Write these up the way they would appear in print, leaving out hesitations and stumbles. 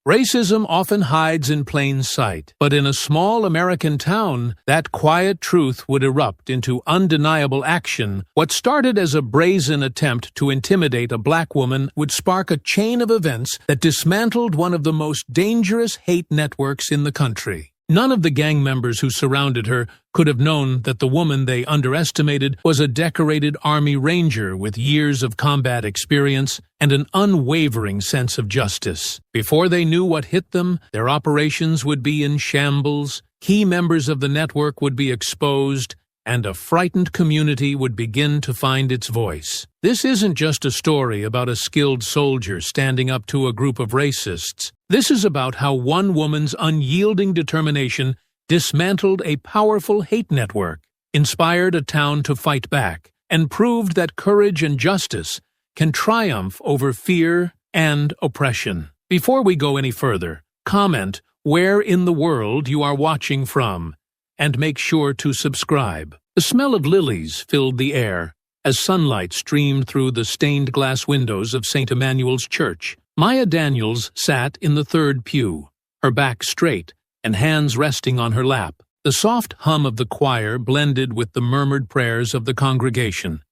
Racism often hides in plain sight, but in a small American town, that quiet truth would erupt into undeniable action. What started as a brazen attempt to intimidate a black woman would spark a chain of events that dismantled one of the most dangerous hate networks in the country. None of the gang members who surrounded her could have known that the woman they underestimated was a decorated Army Ranger with years of combat experience and an unwavering sense of justice. Before they knew what hit them, their operations would be in shambles, key members of the network would be exposed, and a frightened community would begin to find its voice. This isn't just a story about a skilled soldier standing up to a group of racists. This is about how one woman's unyielding determination dismantled a powerful hate network, inspired a town to fight back, and proved that courage and justice can triumph over fear and oppression. Before we go any further, comment where in the world you are watching from, and make sure to subscribe. The smell of lilies filled the air as sunlight streamed through the stained glass windows of St. Emmanuel's Church. Maya Daniels sat in the third pew, her back straight and hands resting on her lap. The soft hum of the choir blended with the murmured prayers of the congregation,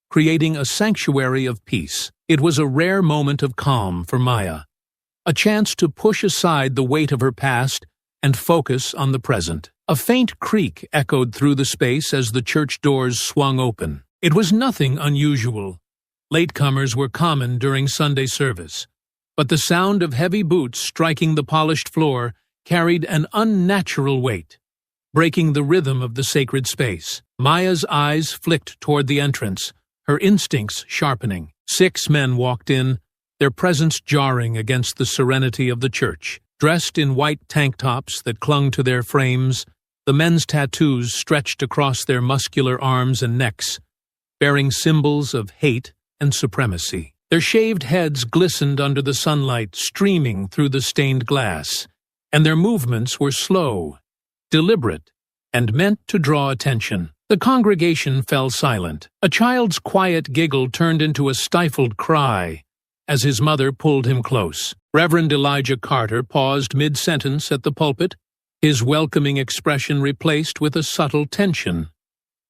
creating a sanctuary of peace. It was a rare moment of calm for Maya, a chance to push aside the weight of her past and focus on the present. A faint creak echoed through the space as the church doors swung open. It was nothing unusual. Latecomers were common during Sunday service, but the sound of heavy boots striking the polished floor carried an unnatural weight, breaking the rhythm of the sacred space. Maya's eyes flicked toward the entrance, her instincts sharpening. 6 men walked in, their presence jarring against the serenity of the church. Dressed in white tank tops that clung to their frames, the men's tattoos stretched across their muscular arms and necks, bearing symbols of hate and supremacy. Their shaved heads glistened under the sunlight streaming through the stained glass, and their movements were slow, deliberate, and meant to draw attention. The congregation fell silent. A child's quiet giggle turned into a stifled cry as his mother pulled him close. Reverend Elijah Carter paused mid-sentence at the pulpit, his welcoming expression replaced with a subtle tension.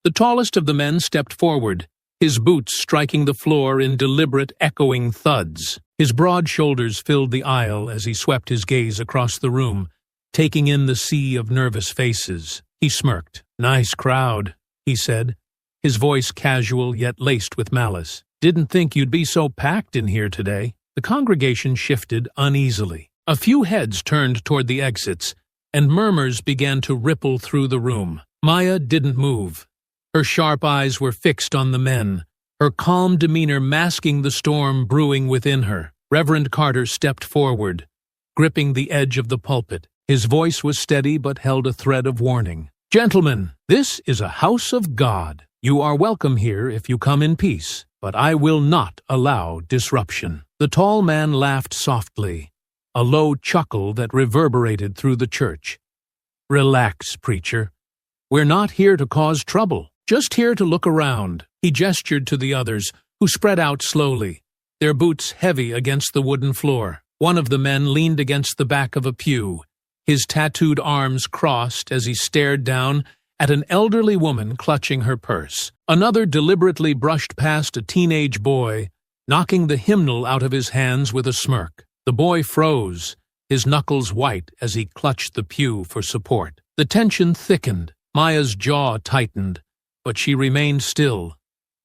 The tallest of the men stepped forward, his boots striking the floor in deliberate, echoing thuds. His broad shoulders filled the aisle as he swept his gaze across the room, taking in the sea of nervous faces. He smirked. "Nice crowd," he said, his voice casual yet laced with malice. "Didn't think you'd be so packed in here today." The congregation shifted uneasily. A few heads turned toward the exits, and murmurs began to ripple through the room. Maya didn't move. Her sharp eyes were fixed on the men, her calm demeanor masking the storm brewing within her. Reverend Carter stepped forward, gripping the edge of the pulpit. His voice was steady but held a thread of warning. "Gentlemen, this is a house of God. You are welcome here if you come in peace, but I will not allow disruption." The tall man laughed softly, a low chuckle that reverberated through the church. "Relax, preacher. We're not here to cause trouble, just here to look around." He gestured to the others, who spread out slowly, their boots heavy against the wooden floor. One of the men leaned against the back of a pew, his tattooed arms crossed as he stared down at an elderly woman clutching her purse. Another deliberately brushed past a teenage boy, knocking the hymnal out of his hands with a smirk. The boy froze, his knuckles white as he clutched the pew for support. The tension thickened. Maya's jaw tightened, but she remained still,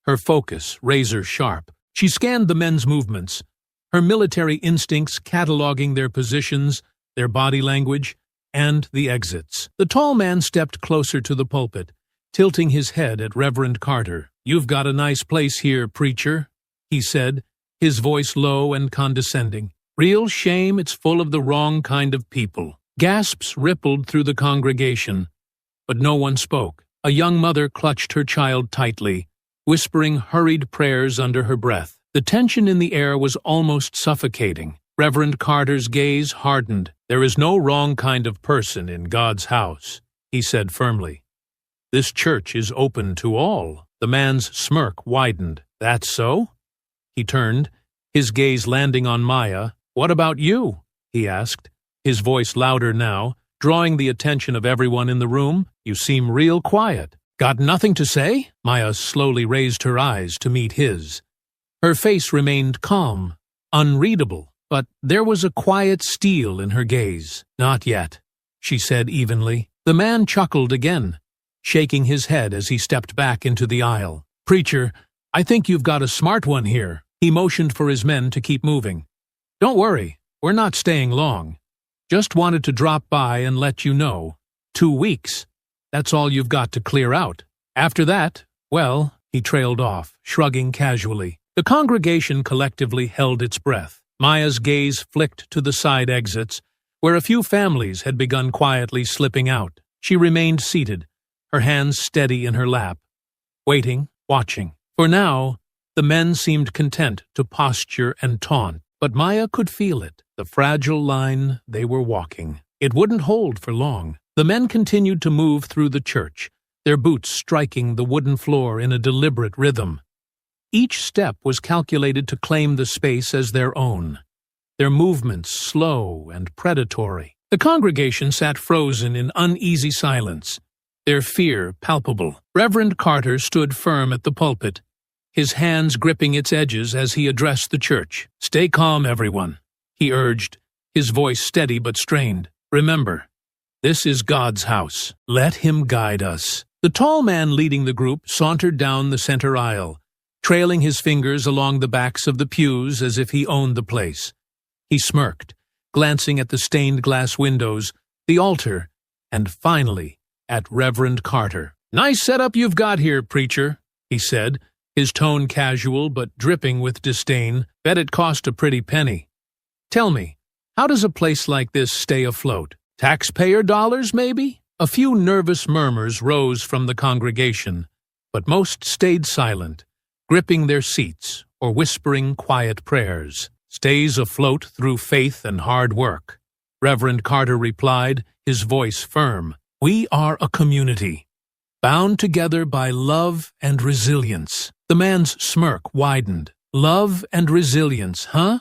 her focus razor-sharp. She scanned the men's movements, her military instincts cataloging their positions, their body language, and the exits. The tall man stepped closer to the pulpit, tilting his head at Reverend Carter. "You've got a nice place here, preacher," he said, his voice low and condescending. "Real shame it's full of the wrong kind of people." Gasps rippled through the congregation, but no one spoke. A young mother clutched her child tightly, whispering hurried prayers under her breath. The tension in the air was almost suffocating. Reverend Carter's gaze hardened. "There is no wrong kind of person in God's house," he said firmly. "This church is open to all." The man's smirk widened. "That's so?" He turned, his gaze landing on Maya. "What about you?" he asked, his voice louder now, drawing the attention of everyone in the room. You seem real quiet. Got nothing to say? Maya slowly raised her eyes to meet his. Her face remained calm, unreadable, but there was a quiet steel in her gaze. Not yet, she said evenly. The man chuckled again, shaking his head as he stepped back into the aisle. Preacher, I think you've got a smart one here. He motioned for his men to keep moving. Don't worry, we're not staying long. Just wanted to drop by and let you know. 2 weeks. That's all you've got to clear out. After that, well, he trailed off, shrugging casually. The congregation collectively held its breath. Maya's gaze flicked to the side exits, where a few families had begun quietly slipping out. She remained seated, her hands steady in her lap, waiting, watching. For now, the men seemed content to posture and taunt, but Maya could feel it, the fragile line they were walking. It wouldn't hold for long. The men continued to move through the church, their boots striking the wooden floor in a deliberate rhythm. Each step was calculated to claim the space as their own, their movements slow and predatory. The congregation sat frozen in uneasy silence, their fear palpable. Reverend Carter stood firm at the pulpit, his hands gripping its edges as he addressed the church. Stay calm, everyone, he urged, his voice steady but strained. Remember, this is God's house. Let him guide us. The tall man leading the group sauntered down the center aisle, trailing his fingers along the backs of the pews as if he owned the place. He smirked, glancing at the stained glass windows, the altar, and finally at Reverend Carter. Nice setup you've got here, preacher, he said, his tone casual but dripping with disdain. Bet it cost a pretty penny. Tell me, how does a place like this stay afloat? Taxpayer dollars, maybe? A few nervous murmurs rose from the congregation, but most stayed silent, gripping their seats or whispering quiet prayers. Stays afloat through faith and hard work, Reverend Carter replied, his voice firm. We are a community, bound together by love and resilience. The man's smirk widened. Love and resilience, huh?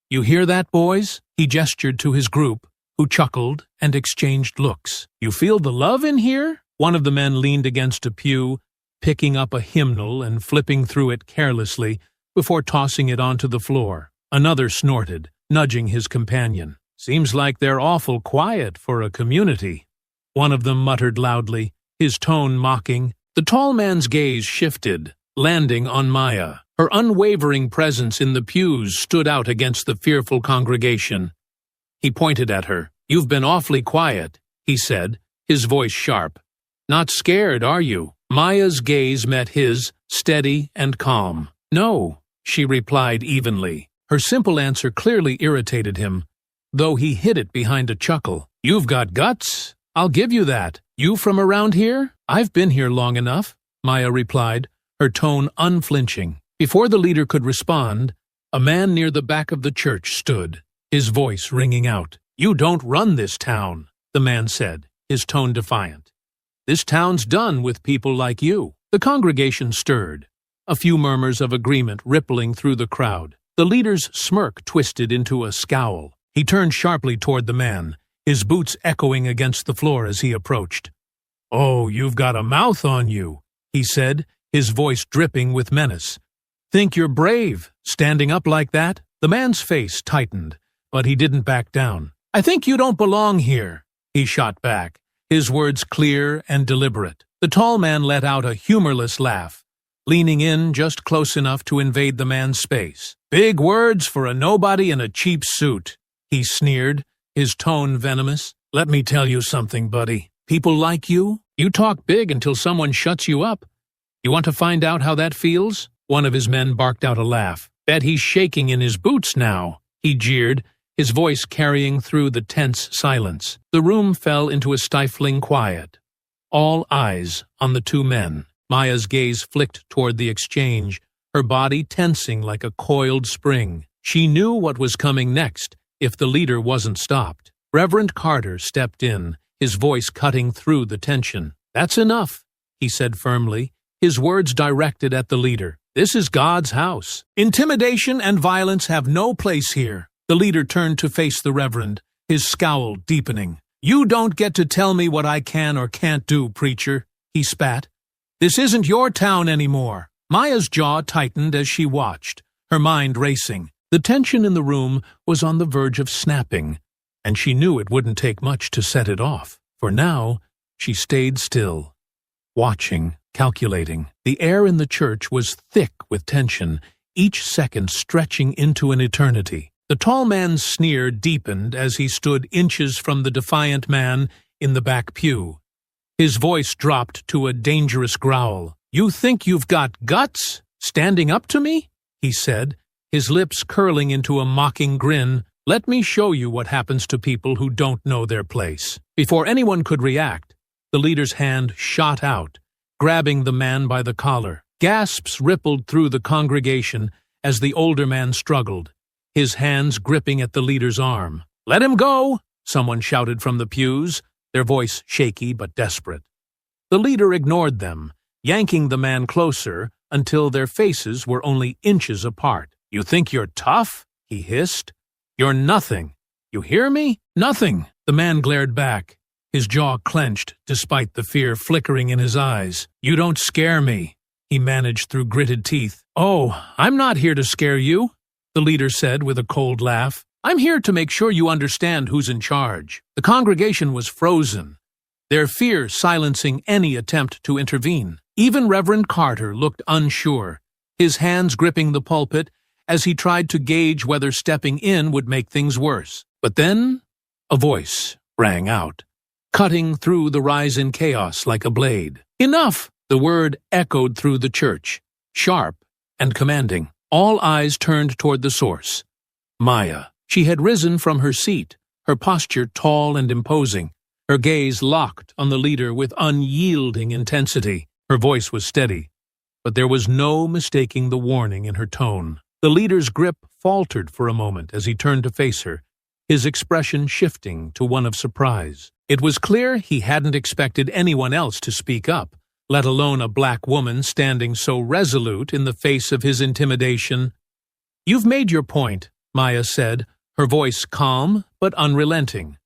You hear that, boys? He gestured to his group, who chuckled and exchanged looks. You feel the love in here? One of the men leaned against a pew, picking up a hymnal and flipping through it carelessly before tossing it onto the floor. Another snorted, nudging his companion. Seems like they're awful quiet for a community. One of them muttered loudly, his tone mocking. The tall man's gaze shifted, landing on Maya. Her unwavering presence in the pews stood out against the fearful congregation. He pointed at her. You've been awfully quiet, he said, his voice sharp. Not scared, are you? Maya's gaze met his, steady and calm. No, she replied evenly. Her simple answer clearly irritated him, though he hid it behind a chuckle. You've got guts. I'll give you that. You from around here? I've been here long enough, Maya replied, her tone unflinching. Before the leader could respond, a man near the back of the church stood, his voice ringing out. You don't run this town, the man said, his tone defiant. This town's done with people like you. The congregation stirred, a few murmurs of agreement rippling through the crowd. The leader's smirk twisted into a scowl. He turned sharply toward the man, his boots echoing against the floor as he approached. Oh, you've got a mouth on you, he said, his voice dripping with menace. Think you're brave, standing up like that? The man's face tightened, but he didn't back down. I think you don't belong here, he shot back, his words clear and deliberate. The tall man let out a humorless laugh, leaning in just close enough to invade the man's space. Big words for a nobody in a cheap suit, he sneered, his tone venomous. Let me tell you something, buddy. People like you talk big until someone shuts you up. You want to find out how that feels? One of his men barked out a laugh. Bet he's shaking in his boots now, he jeered, his voice carrying through the tense silence. The room fell into a stifling quiet. All eyes on the two men. Maya's gaze flicked toward the exchange, her body tensing like a coiled spring. She knew what was coming next if the leader wasn't stopped. Reverend Carter stepped in, his voice cutting through the tension. That's enough, he said firmly, his words directed at the leader. This is God's house. Intimidation and violence have no place here. The leader turned to face the reverend, his scowl deepening. "You don't get to tell me what I can or can't do, preacher," he spat. "This isn't your town anymore." Maya's jaw tightened as she watched, her mind racing. The tension in the room was on the verge of snapping, and she knew it wouldn't take much to set it off. For now, she stayed still, watching, calculating. The air in the church was thick with tension, each second stretching into an eternity. The tall man's sneer deepened as he stood inches from the defiant man in the back pew. His voice dropped to a dangerous growl. "You think you've got guts, standing up to me?" he said, his lips curling into a mocking grin. "Let me show you what happens to people who don't know their place." Before anyone could react, the leader's hand shot out, grabbing the man by the collar. Gasps rippled through the congregation as the older man struggled, his hands gripping at the leader's arm. "Let him go!" someone shouted from the pews, their voice shaky but desperate. The leader ignored them, yanking the man closer until their faces were only inches apart. "You think you're tough?" he hissed. "You're nothing. You hear me? Nothing." The man glared back, his jaw clenched despite the fear flickering in his eyes. "You don't scare me," he managed through gritted teeth. "Oh, I'm not here to scare you," the leader said with a cold laugh. "I'm here to make sure you understand who's in charge." The congregation was frozen, their fear silencing any attempt to intervene. Even Reverend Carter looked unsure, his hands gripping the pulpit as he tried to gauge whether stepping in would make things worse. But then a voice rang out, cutting through the rise in chaos like a blade. "Enough!" The word echoed through the church, sharp and commanding. All eyes turned toward the source, Maya. She had risen from her seat, her posture tall and imposing, her gaze locked on the leader with unyielding intensity. Her voice was steady, but there was no mistaking the warning in her tone. The leader's grip faltered for a moment as he turned to face her, his expression shifting to one of surprise. It was clear he hadn't expected anyone else to speak up, let alone a black woman standing so resolute in the face of his intimidation. "You've made your point," Maya said, her voice calm but unrelenting.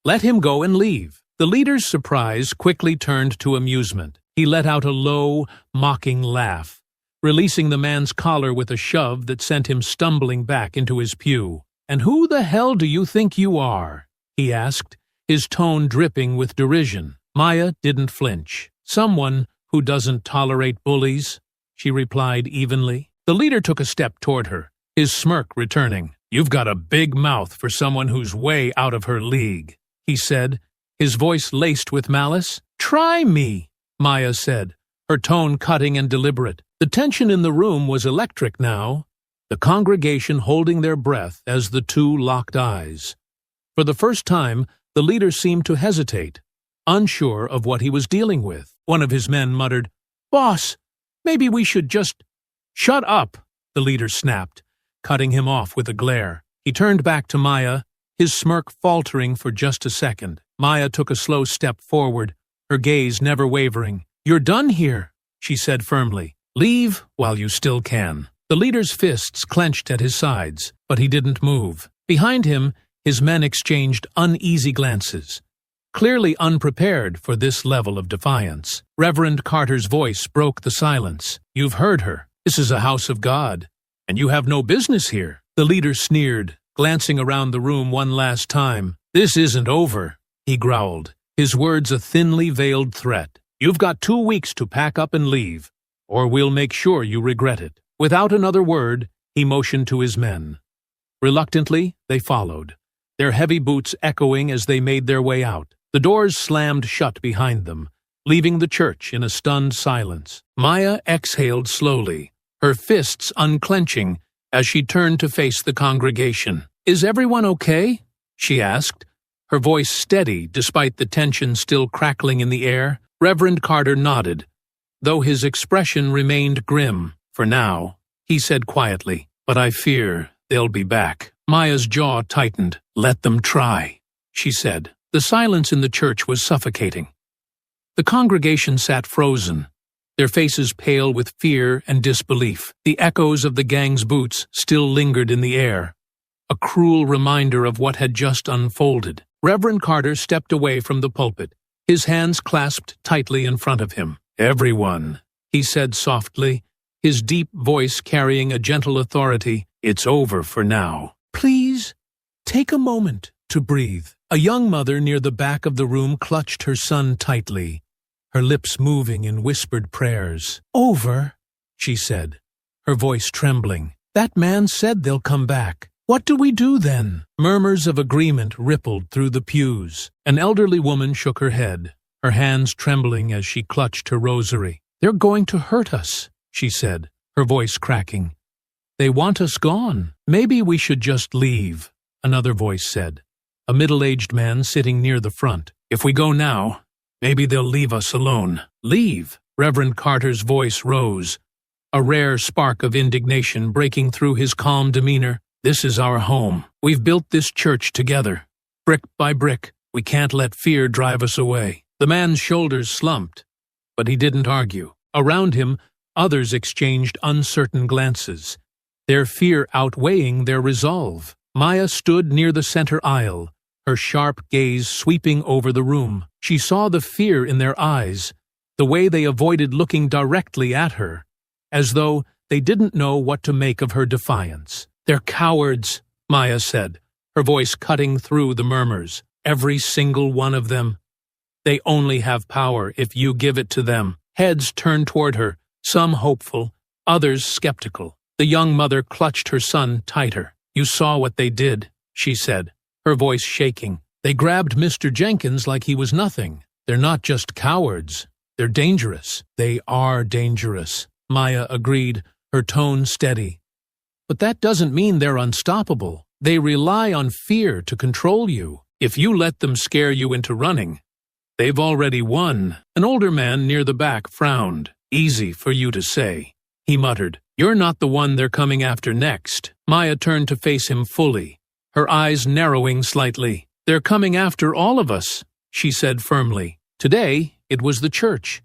"Let him go and leave." The leader's surprise quickly turned to amusement. He let out a low, mocking laugh, releasing the man's collar with a shove that sent him stumbling back into his pew. "And who the hell do you think you are?" he asked, his tone dripping with derision. Maya didn't flinch. "Someone who doesn't tolerate bullies," she replied evenly. The leader took a step toward her, his smirk returning. "You've got a big mouth for someone who's way out of her league," he said, his voice laced with malice. "Try me," Maya said, her tone cutting and deliberate. The tension in the room was electric now, the congregation holding their breath as the two locked eyes. For the first time, the leader seemed to hesitate, unsure of what he was dealing with. One of his men muttered, "Boss, maybe we should just—" "Shut up," the leader snapped, cutting him off with a glare. He turned back to Maya, his smirk faltering for just a second. Maya took a slow step forward, her gaze never wavering. "You're done here," she said firmly. "Leave while you still can." The leader's fists clenched at his sides, but he didn't move. Behind him, his men exchanged uneasy glances, clearly unprepared for this level of defiance. Reverend Carter's voice broke the silence. "You've heard her. This is a house of God, and you have no business here." The leader sneered, glancing around the room one last time. "This isn't over," he growled, his words a thinly veiled threat. "You've got 2 weeks to pack up and leave, or we'll make sure you regret it." Without another word, he motioned to his men. Reluctantly, they followed, their heavy boots echoing as they made their way out. The doors slammed shut behind them, leaving the church in a stunned silence. Maya exhaled slowly, her fists unclenching as she turned to face the congregation. "Is everyone okay?" she asked, her voice steady despite the tension still crackling in the air. Reverend Carter nodded, though his expression remained grim. "For now," he said quietly, "but I fear they'll be back." Maya's jaw tightened. "Let them try," she said. The silence in the church was suffocating. The congregation sat frozen, their faces pale with fear and disbelief. The echoes of the gang's boots still lingered in the air. a cruel reminder of what had just unfolded. Reverend Carter stepped away from the pulpit, his hands clasped tightly in front of him. "Everyone," he said softly, his deep voice carrying a gentle authority, "it's over for now. Please, take a moment to breathe." A young mother near the back of the room clutched her son tightly, her lips moving in whispered prayers. "Over," she said, her voice trembling. "That man said they'll come back. What do we do then?" Murmurs of agreement rippled through the pews. An elderly woman shook her head, her hands trembling as she clutched her rosary. "They're going to hurt us," she said, her voice cracking. "They want us gone. Maybe we should just leave," another voice said, a middle-aged man sitting near the front. "If we go now, maybe they'll leave us alone." "Leave?" Reverend Carter's voice rose, a rare spark of indignation breaking through his calm demeanor. "This is our home. We've built this church together. Brick by brick, we can't let fear drive us away." The man's shoulders slumped, but he didn't argue. Around him, others exchanged uncertain glances, their fear outweighing their resolve. Maya stood near the center aisle, her sharp gaze sweeping over the room. She saw the fear in their eyes, the way they avoided looking directly at her, as though they didn't know what to make of her defiance. "They're cowards," Maya said, her voice cutting through the murmurs. "Every single one of them. They only have power if you give it to them." Heads turned toward her, some hopeful, others skeptical. The young mother clutched her son tighter. "You saw what they did," she said, her voice shaking. "They grabbed Mr. Jenkins like he was nothing. They're not just cowards. They're dangerous." "They are dangerous," Maya agreed, her tone steady. "But that doesn't mean they're unstoppable. They rely on fear to control you. If you let them scare you into running, they've already won." An older man near the back frowned. "Easy for you to say," he muttered. "You're not the one they're coming after next." Maya turned to face him fully, her eyes narrowing slightly. "They're coming after all of us," she said firmly. "Today, it was the church.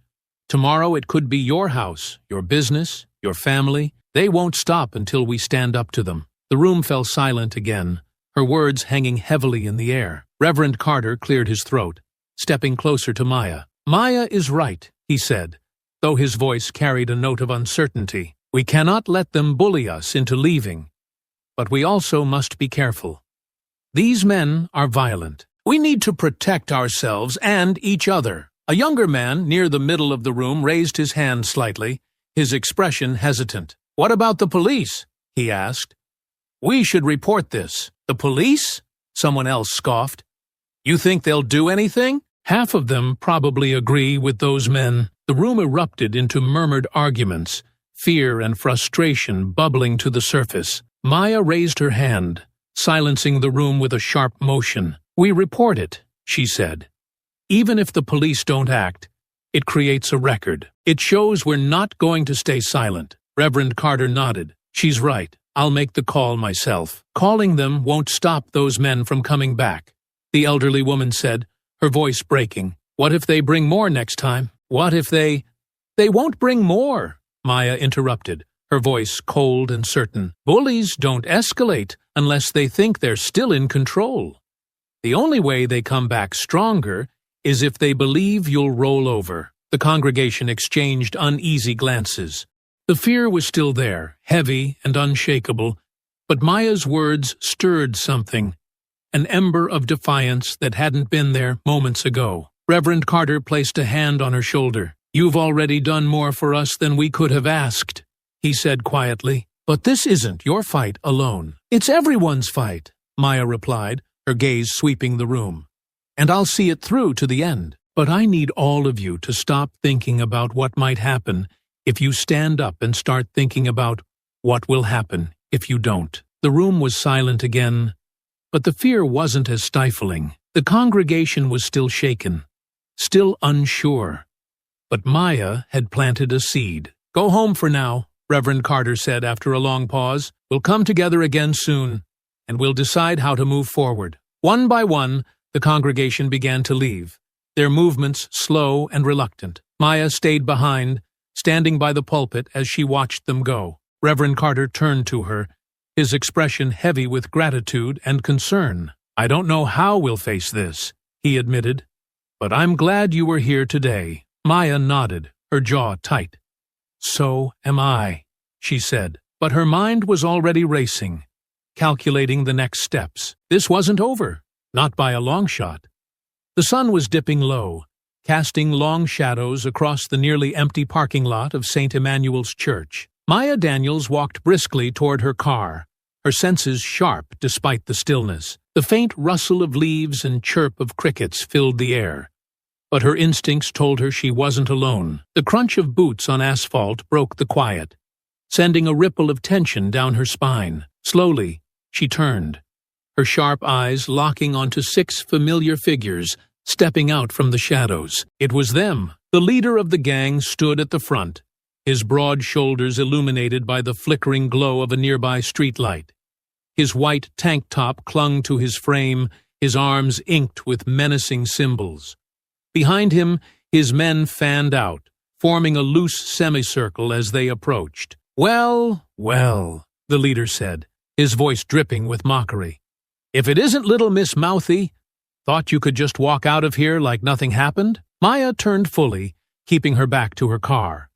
Tomorrow it could be your house, your business, your family. They won't stop until we stand up to them." The room fell silent again, her words hanging heavily in the air. Reverend Carter cleared his throat, stepping closer to Maya. "Maya is right," he said, though his voice carried a note of uncertainty. "We cannot let them bully us into leaving, but we also must be careful. These men are violent. We need to protect ourselves and each other." A younger man near the middle of the room raised his hand slightly, his expression hesitant. "What about the police?" he asked. "We should report this." "The police?" someone else scoffed. "You think they'll do anything?" Half of them probably agree with those men. The room erupted into murmured arguments, fear and frustration bubbling to the surface. Maya raised her hand, silencing the room with a sharp motion. "We report it," she said. "Even if the police don't act, it creates a record. It shows we're not going to stay silent." Reverend Carter nodded. "She's right. I'll make the call myself." "Calling them won't stop those men from coming back," the elderly woman said, her voice breaking. "What if they bring more next time? What if they—" "They won't bring more," Maya interrupted, her voice cold and certain. "Bullies don't escalate unless they think they're still in control. The only way they come back stronger is if they believe you'll roll over." The congregation exchanged uneasy glances. The fear was still there, heavy and unshakable, but Maya's words stirred something, an ember of defiance that hadn't been there moments ago. Reverend Carter placed a hand on her shoulder. "You've already done more for us than we could have asked," he said quietly. "But this isn't your fight alone. It's everyone's fight," Maya replied, her gaze sweeping the room. "And I'll see it through to the end. But I need all of you to stop thinking about what might happen if you stand up and start thinking about what will happen if you don't." The room was silent again, but the fear wasn't as stifling. The congregation was still shaken, still unsure. But Maya had planted a seed. "Go home for now," Reverend Carter said after a long pause. "We'll come together again soon, and we'll decide how to move forward." One by one, the congregation began to leave, their movements slow and reluctant. Maya stayed behind, standing by the pulpit as she watched them go. Reverend Carter turned to her, his expression heavy with gratitude and concern. "I don't know how we'll face this," he admitted, "but I'm glad you were here today." Maya nodded, her jaw tight. "So am I," she said, but her mind was already racing, calculating the next steps. This wasn't over, not by a long shot. The sun was dipping low, casting long shadows across the nearly empty parking lot of St. Emmanuel's Church. Maya Daniels walked briskly toward her car, her senses sharp despite the stillness. The faint rustle of leaves and chirp of crickets filled the air, but her instincts told her she wasn't alone. The crunch of boots on asphalt broke the quiet, sending a ripple of tension down her spine. Slowly, she turned, her sharp eyes locking onto 6 familiar figures stepping out from the shadows. It was them. The leader of the gang stood at the front, his broad shoulders illuminated by the flickering glow of a nearby streetlight. His white tank top clung to his frame, his arms inked with menacing symbols. Behind him, his men fanned out, forming a loose semicircle as they approached. "Well, well," the leader said, his voice dripping with mockery. "If it isn't little Miss Mouthy, thought you could just walk out of here like nothing happened?" Maya turned fully, keeping her back to her car.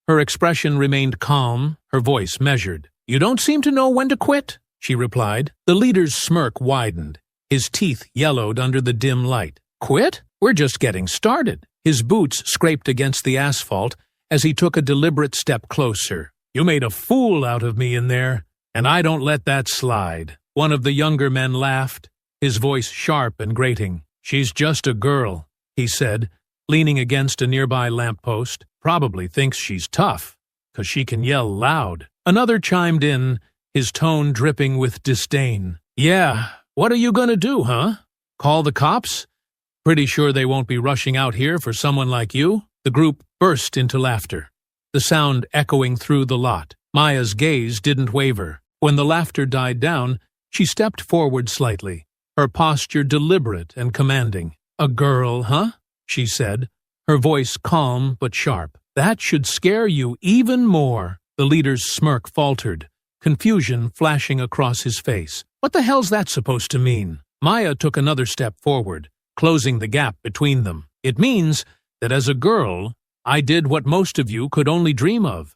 Her expression remained calm, her voice measured. "You don't seem to know when to quit," she replied. The leader's smirk widened, his teeth yellowed under the dim light. "Quit? We're just getting started." His boots scraped against the asphalt as he took a deliberate step closer. "You made a fool out of me in there, and I don't let that slide." One of the younger men laughed, his voice sharp and grating. "She's just a girl," he said, leaning against a nearby lamppost. "Probably thinks she's tough, 'cause she can yell loud." Another chimed in, his tone dripping with disdain. "Yeah, what are you gonna do, huh? Call the cops? Pretty sure they won't be rushing out here for someone like you." The group burst into laughter, the sound echoing through the lot. Maya's gaze didn't waver. When the laughter died down, she stepped forward slightly, her posture deliberate and commanding. "A girl, huh?" she said, her voice calm but sharp. "That should scare you even more." The leader's smirk faltered, confusion flashing across his face. "What the hell's that supposed to mean?" Maya took another step forward, closing the gap between them. "It means that as a girl, I did what most of you could only dream of.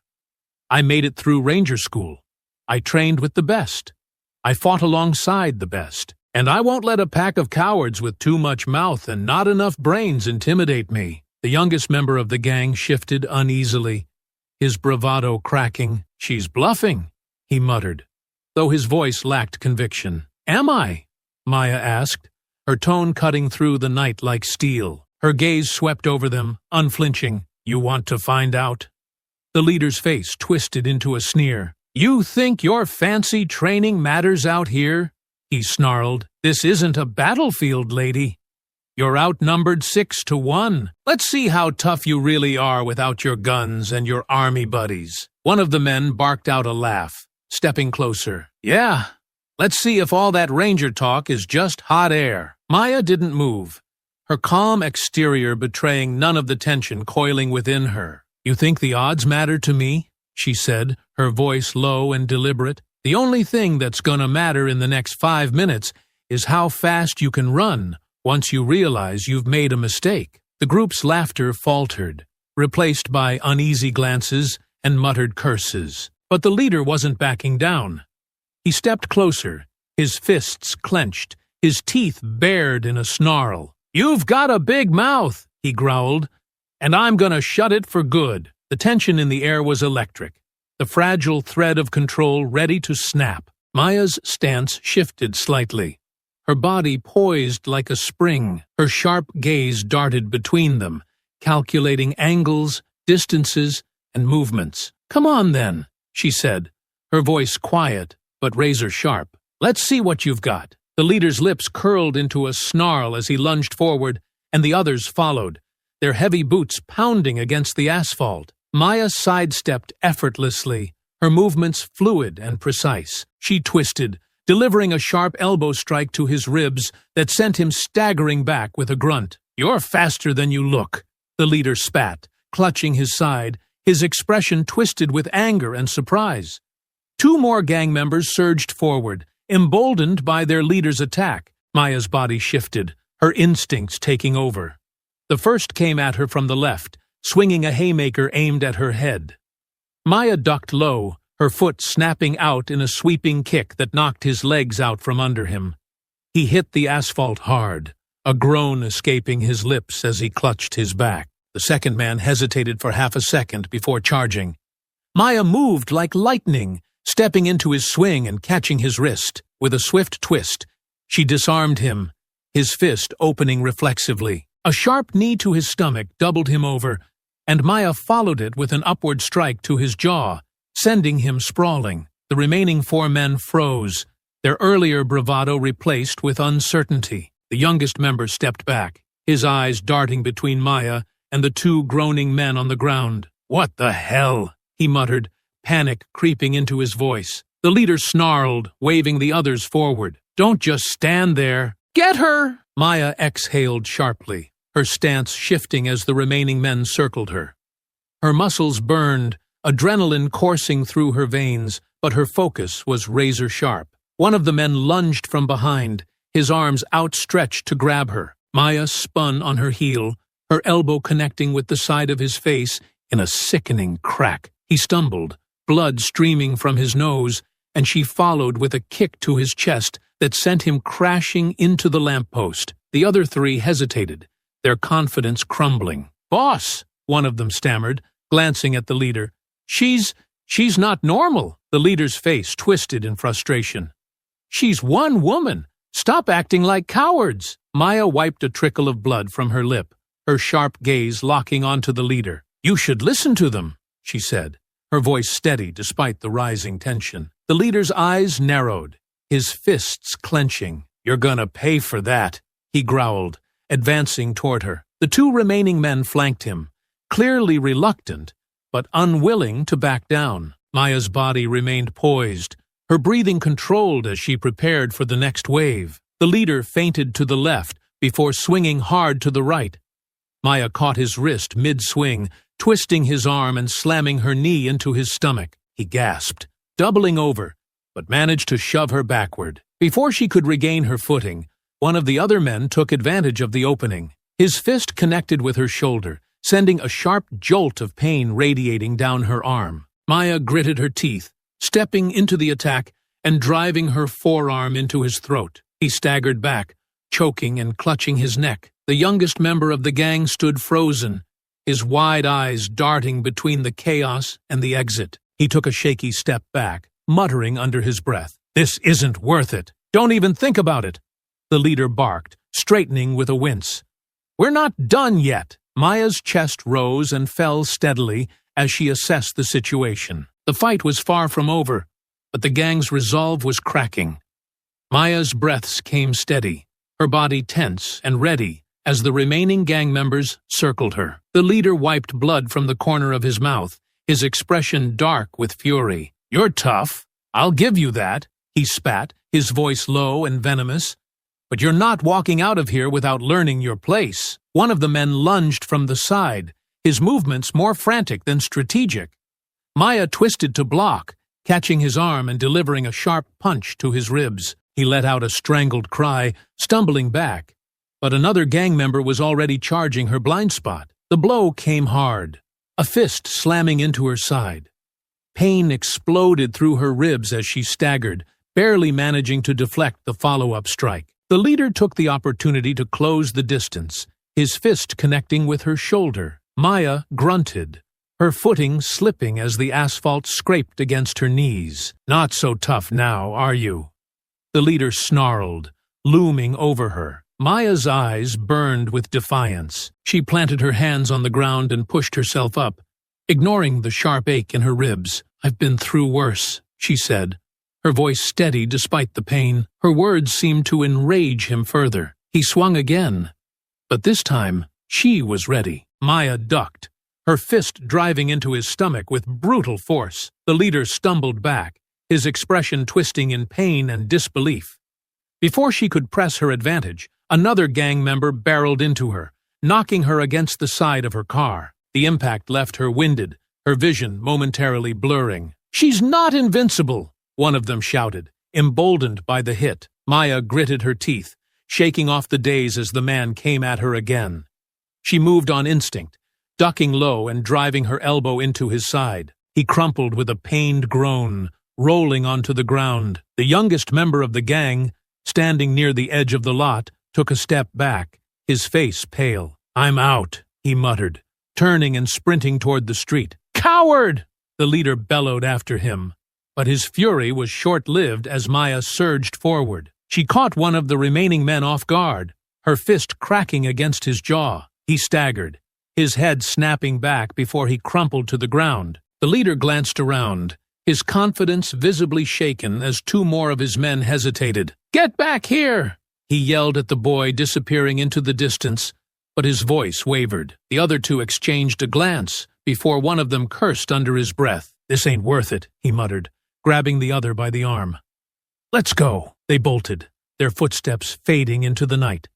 I made it through Ranger School. I trained with the best. I fought alongside the best. And I won't let a pack of cowards with too much mouth and not enough brains intimidate me." The youngest member of the gang shifted uneasily, his bravado cracking. "She's bluffing," he muttered, though his voice lacked conviction. "Am I?" Maya asked, her tone cutting through the night like steel. Her gaze swept over them, unflinching. "You want to find out?" The leader's face twisted into a sneer. "You think your fancy training matters out here?" he snarled. "This isn't a battlefield, lady. You're outnumbered 6-1. Let's see how tough you really are without your guns and your army buddies." One of the men barked out a laugh, stepping closer. "Yeah, let's see if all that ranger talk is just hot air." Maya didn't move, her calm exterior betraying none of the tension coiling within her. "You think the odds matter to me?" she said, her voice low and deliberate. "The only thing that's gonna matter in the next 5 minutes is how fast you can run once you realize you've made a mistake." The group's laughter faltered, replaced by uneasy glances and muttered curses. But the leader wasn't backing down. He stepped closer, his fists clenched, his teeth bared in a snarl. "You've got a big mouth," he growled, "and I'm gonna shut it for good." The tension in the air was electric, the fragile thread of control ready to snap. Maya's stance shifted slightly, her body poised like a spring. Her sharp gaze darted between them, calculating angles, distances, and movements. "Come on, then," she said, her voice quiet but razor-sharp. "Let's see what you've got." The leader's lips curled into a snarl as he lunged forward, and the others followed, their heavy boots pounding against the asphalt. Maya sidestepped effortlessly, her movements fluid and precise. She twisted, delivering a sharp elbow strike to his ribs that sent him staggering back with a grunt. "You're faster than you look," the leader spat, clutching his side, his expression twisted with anger and surprise. Two more gang members surged forward, emboldened by their leader's attack. Maya's body shifted, her instincts taking over. The first came at her from the left, swinging a haymaker aimed at her head. Maya ducked low, her foot snapping out in a sweeping kick that knocked his legs out from under him. He hit the asphalt hard, a groan escaping his lips as he clutched his back. The second man hesitated for half a second before charging. Maya moved like lightning, stepping into his swing and catching his wrist. With a swift twist, she disarmed him, his fist opening reflexively. A sharp knee to his stomach doubled him over, and Maya followed it with an upward strike to his jaw, sending him sprawling. The remaining four men froze, their earlier bravado replaced with uncertainty. The youngest member stepped back, his eyes darting between Maya and the two groaning men on the ground. "What the hell?" he muttered, panic creeping into his voice. The leader snarled, waving the others forward. "Don't just stand there. Get her!" Maya exhaled sharply, her stance shifting as the remaining men circled her. Her muscles burned, adrenaline coursing through her veins, but her focus was razor-sharp. One of the men lunged from behind, his arms outstretched to grab her. Maya spun on her heel, her elbow connecting with the side of his face in a sickening crack. He stumbled, blood streaming from his nose, and she followed with a kick to his chest that sent him crashing into the lamppost. The other three hesitated, their confidence crumbling. "Boss," one of them stammered, glancing at the leader. She's not normal." The leader's face twisted in frustration. "She's one woman. Stop acting like cowards." Maya wiped a trickle of blood from her lip, her sharp gaze locking onto the leader. "You should listen to them," she said, her voice steady despite the rising tension. The leader's eyes narrowed, his fists clenching. "You're gonna pay for that," he growled, advancing toward her. The two remaining men flanked him, clearly reluctant, but unwilling to back down. Maya's body remained poised, her breathing controlled as she prepared for the next wave. The leader feinted to the left before swinging hard to the right. Maya caught his wrist mid-swing, twisting his arm and slamming her knee into his stomach. He gasped, doubling over, but managed to shove her backward. Before she could regain her footing, one of the other men took advantage of the opening. His fist connected with her shoulder, sending a sharp jolt of pain radiating down her arm. Maya gritted her teeth, stepping into the attack and driving her forearm into his throat. He staggered back, choking and clutching his neck. The youngest member of the gang stood frozen, his wide eyes darting between the chaos and the exit. He took a shaky step back, muttering under his breath, "This isn't worth it. Don't even think about it." The leader barked, straightening with a wince. "We're not done yet." Maya's chest rose and fell steadily as she assessed the situation. The fight was far from over, but the gang's resolve was cracking. Maya's breaths came steady, her body tense and ready as the remaining gang members circled her. The leader wiped blood from the corner of his mouth, his expression dark with fury. "You're tough. I'll give you that," he spat, his voice low and venomous. "But you're not walking out of here without learning your place." One of the men lunged from the side, his movements more frantic than strategic. Maya twisted to block, catching his arm and delivering a sharp punch to his ribs. He let out a strangled cry, stumbling back. But another gang member was already charging her blind spot. The blow came hard, a fist slamming into her side. Pain exploded through her ribs as she staggered, barely managing to deflect the follow-up strike. The leader took the opportunity to close the distance, his fist connecting with her shoulder. Maya grunted, her footing slipping as the asphalt scraped against her knees. "Not so tough now, are you?" The leader snarled, looming over her. Maya's eyes burned with defiance. She planted her hands on the ground and pushed herself up, ignoring the sharp ache in her ribs. "I've been through worse," she said, her voice steady despite the pain. Her words seemed to enrage him further. He swung again, but this time she was ready. Maya ducked, her fist driving into his stomach with brutal force. The leader stumbled back, his expression twisting in pain and disbelief. Before she could press her advantage, another gang member barreled into her, knocking her against the side of her car. The impact left her winded, her vision momentarily blurring. "She's not invincible," one of them shouted, emboldened by the hit. Maya gritted her teeth, shaking off the daze as the man came at her again. She moved on instinct, ducking low and driving her elbow into his side. He crumpled with a pained groan, rolling onto the ground. The youngest member of the gang, standing near the edge of the lot, took a step back, his face pale. "I'm out," he muttered, turning and sprinting toward the street. "Coward!" the leader bellowed after him. But his fury was short-lived as Maya surged forward. She caught one of the remaining men off guard, her fist cracking against his jaw. He staggered, his head snapping back before he crumpled to the ground. The leader glanced around, his confidence visibly shaken as two more of his men hesitated. "Get back here!" he yelled at the boy, disappearing into the distance, but his voice wavered. The other two exchanged a glance before one of them cursed under his breath. "This ain't worth it," he muttered, grabbing the other by the arm. "Let's go." They bolted, their footsteps fading into the night.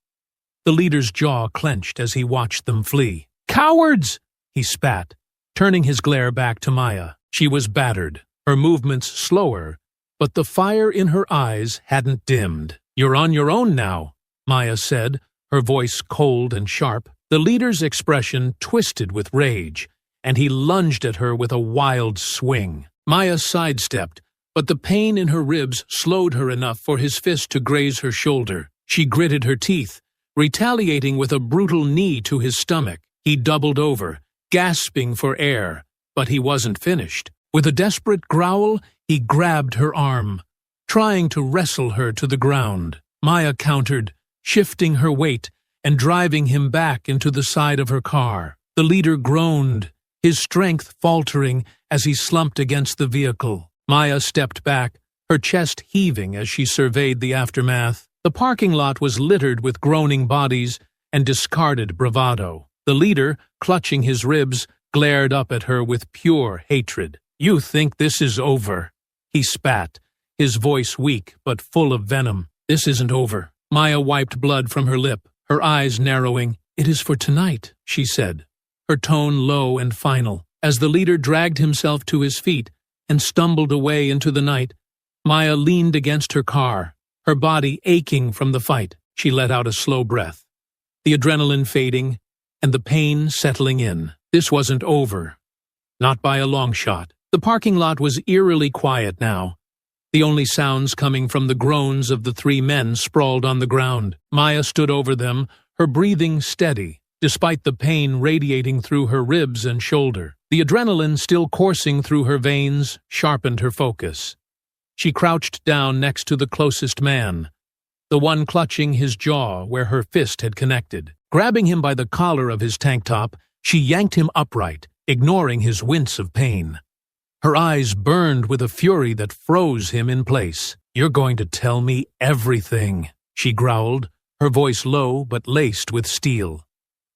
The leader's jaw clenched as he watched them flee. "Cowards!" he spat, turning his glare back to Maya. She was battered, her movements slower, but the fire in her eyes hadn't dimmed. "You're on your own now," Maya said, her voice cold and sharp. The leader's expression twisted with rage, and he lunged at her with a wild swing. Maya sidestepped, but the pain in her ribs slowed her enough for his fist to graze her shoulder. She gritted her teeth, retaliating with a brutal knee to his stomach. He doubled over, gasping for air, but he wasn't finished. With a desperate growl, he grabbed her arm, trying to wrestle her to the ground. Maya countered, shifting her weight and driving him back into the side of her car. The leader groaned, his strength faltering as he slumped against the vehicle. Maya stepped back, her chest heaving as she surveyed the aftermath. The parking lot was littered with groaning bodies and discarded bravado. The leader, clutching his ribs, glared up at her with pure hatred. "You think this is over?" he spat, his voice weak but full of venom. "This isn't over." Maya wiped blood from her lip, her eyes narrowing. "It is for tonight," she said, her tone low and final. As the leader dragged himself to his feet and stumbled away into the night, Maya leaned against her car, her body aching from the fight. She let out a slow breath, the adrenaline fading and the pain settling in. This wasn't over. Not by a long shot. The parking lot was eerily quiet now, the only sounds coming from the groans of the three men sprawled on the ground. Maya stood over them, her breathing steady, despite the pain radiating through her ribs and shoulder. The adrenaline still coursing through her veins sharpened her focus. She crouched down next to the closest man, the one clutching his jaw where her fist had connected. Grabbing him by the collar of his tank top, she yanked him upright, ignoring his wince of pain. Her eyes burned with a fury that froze him in place. "You're going to tell me everything," she growled, her voice low but laced with steel.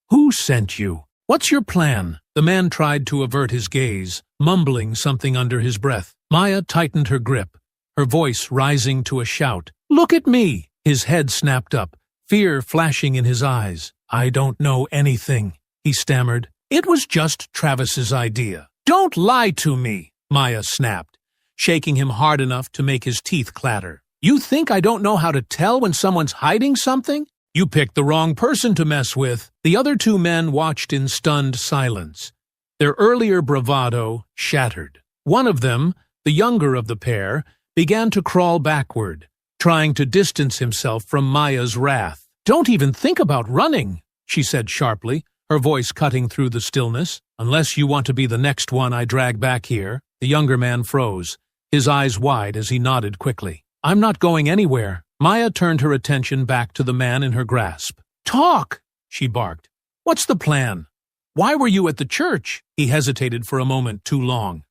"Who sent you? What's your plan?" The man tried to avert his gaze, mumbling something under his breath. Maya tightened her grip, her voice rising to a shout. "Look at me!" His head snapped up, fear flashing in his eyes. "I don't know anything," he stammered. "It was just Travis's idea." "Don't lie to me," Maya snapped, shaking him hard enough to make his teeth clatter. "You think I don't know how to tell when someone's hiding something? You picked the wrong person to mess with." The other two men watched in stunned silence, their earlier bravado shattered. One of them, the younger of the pair, began to crawl backward, trying to distance himself from Maya's wrath. "Don't even think about running," she said sharply, her voice cutting through the stillness. "Unless you want to be the next one I drag back here." The younger man froze, his eyes wide as he nodded quickly. "I'm not going anywhere." Maya turned her attention back to the man in her grasp. "Talk!" she barked. "What's the plan? Why were you at the church?" He hesitated for a moment too long.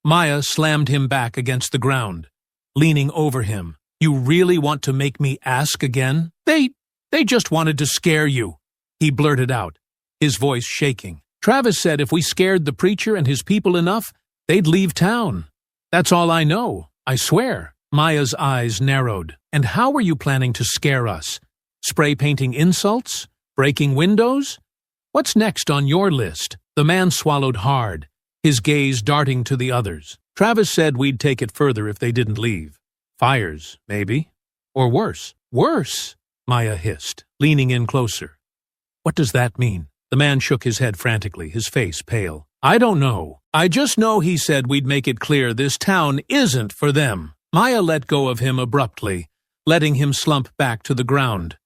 Maya slammed him back against the ground, leaning over him. "You really want to make me ask again?" They just wanted to scare you," he blurted out, his voice shaking. "Travis said if we scared the preacher and his people enough, they'd leave town. That's all I know, I swear." Maya's eyes narrowed. "And how were you planning to scare us? Spray painting insults? Breaking windows? What's next on your list?" The man swallowed hard, his gaze darting to the others. Travis said we'd take it further if they didn't leave. Fires, maybe. Or worse. Worse, Maya hissed, leaning in closer. What does that mean? The man shook his head frantically, his face pale. I don't know. I just know he said we'd make it clear this town isn't for them. Maya let go of him abruptly, letting him slump back to the ground.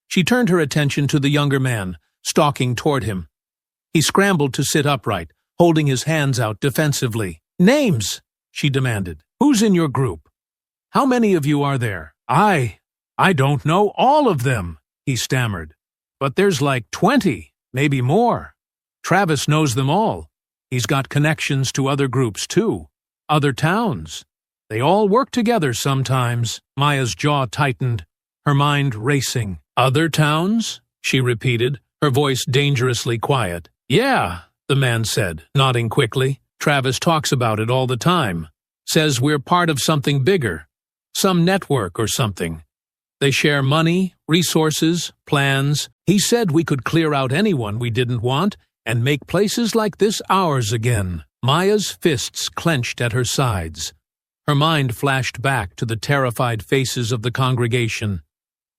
She turned her attention to the younger man, stalking toward him. He scrambled to sit upright, holding his hands out defensively. Names, she demanded. Who's in your group? How many of you are there? I don't know all of them, he stammered. But there's like 20, maybe more. Travis knows them all. He's got connections to other groups, too. Other towns. They all work together sometimes. Maya's jaw tightened, her mind racing. Other towns? She repeated, her voice dangerously quiet. Yeah, the man said, nodding quickly. Travis talks about it all the time. Says we're part of something bigger. Some network or something. They share money, resources, plans. He said we could clear out anyone we didn't want and make places like this ours again. Maya's fists clenched at her sides. Her mind flashed back to the terrified faces of the congregation,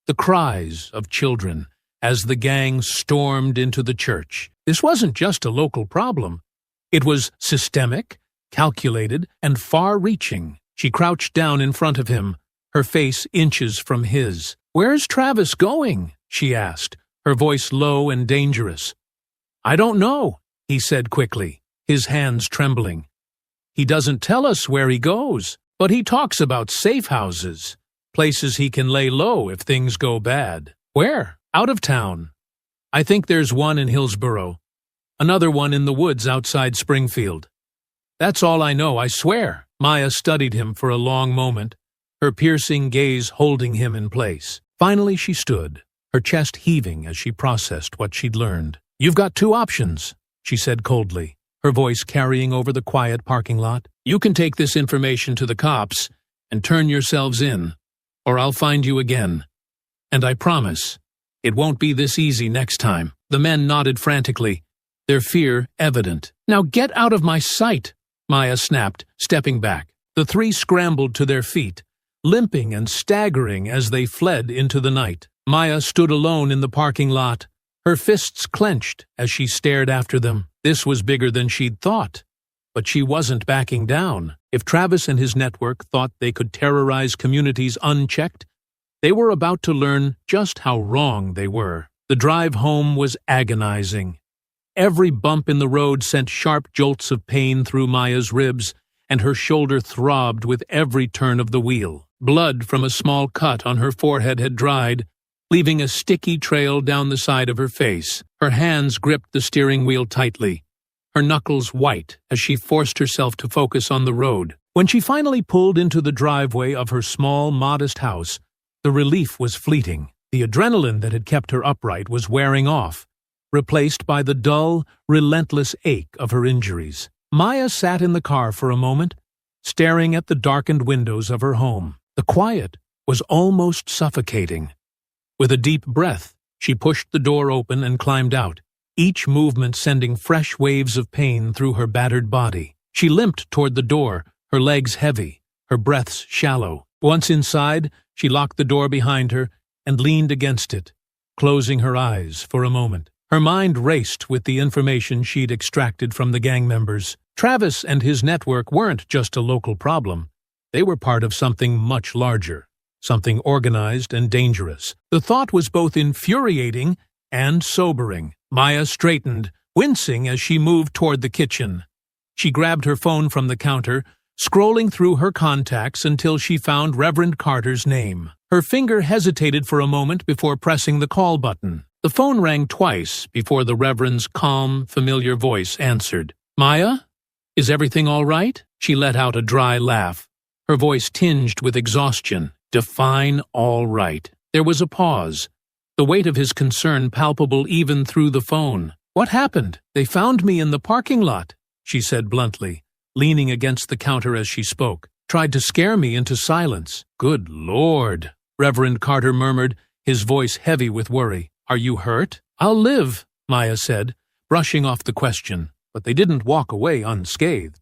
the cries of children as the gang stormed into the church. This wasn't just a local problem. It was systemic, calculated, and far-reaching. She crouched down in front of him, her face inches from his. Where's Travis going? She asked, her voice low and dangerous. I don't know, he said quickly, his hands trembling. He doesn't tell us where he goes, but he talks about safe houses, places he can lay low if things go bad. Where? Out of town. I think there's one in Hillsboro, another one in the woods outside Springfield. That's all I know, I swear. Maya studied him for a long moment, her piercing gaze holding him in place. Finally she stood, her chest heaving as she processed what she'd learned. You've got two options, she said coldly, her voice carrying over the quiet parking lot. You can take this information to the cops and turn yourselves in, or I'll find you again. And I promise, it won't be this easy next time. The men nodded frantically, their fear evident. Now get out of my sight, Maya snapped, stepping back. The three scrambled to their feet, limping and staggering as they fled into the night. Maya stood alone in the parking lot, her fists clenched as she stared after them. This was bigger than she'd thought. But she wasn't backing down. If Travis and his network thought they could terrorize communities unchecked, they were about to learn just how wrong they were. The drive home was agonizing. Every bump in the road sent sharp jolts of pain through Maya's ribs, and her shoulder throbbed with every turn of the wheel. Blood from a small cut on her forehead had dried, leaving a sticky trail down the side of her face. Her hands gripped the steering wheel tightly, her knuckles white as she forced herself to focus on the road. When she finally pulled into the driveway of her small, modest house, the relief was fleeting. The adrenaline that had kept her upright was wearing off, replaced by the dull, relentless ache of her injuries. Maya sat in the car for a moment, staring at the darkened windows of her home. The quiet was almost suffocating. With a deep breath, she pushed the door open and climbed out, each movement sending fresh waves of pain through her battered body. She limped toward the door, her legs heavy, her breaths shallow. Once inside, she locked the door behind her and leaned against it, closing her eyes for a moment. Her mind raced with the information she'd extracted from the gang members. Travis and his network weren't just a local problem. They were part of something much larger, something organized and dangerous. The thought was both infuriating and sobering. Maya straightened, wincing as she moved toward the kitchen. She grabbed her phone from the counter, scrolling through her contacts until she found Reverend Carter's name. Her finger hesitated for a moment before pressing the call button. The phone rang twice before the Reverend's calm, familiar voice answered. Maya? Is everything all right? She let out a dry laugh, her voice tinged with exhaustion. Define all right. There was a pause, the weight of his concern palpable even through the phone. What happened? They found me in the parking lot, she said bluntly, leaning against the counter as she spoke. Tried to scare me into silence. Good Lord, Reverend Carter murmured, his voice heavy with worry. Are you hurt? I'll live, Maya said, brushing off the question, but they didn't walk away unscathed.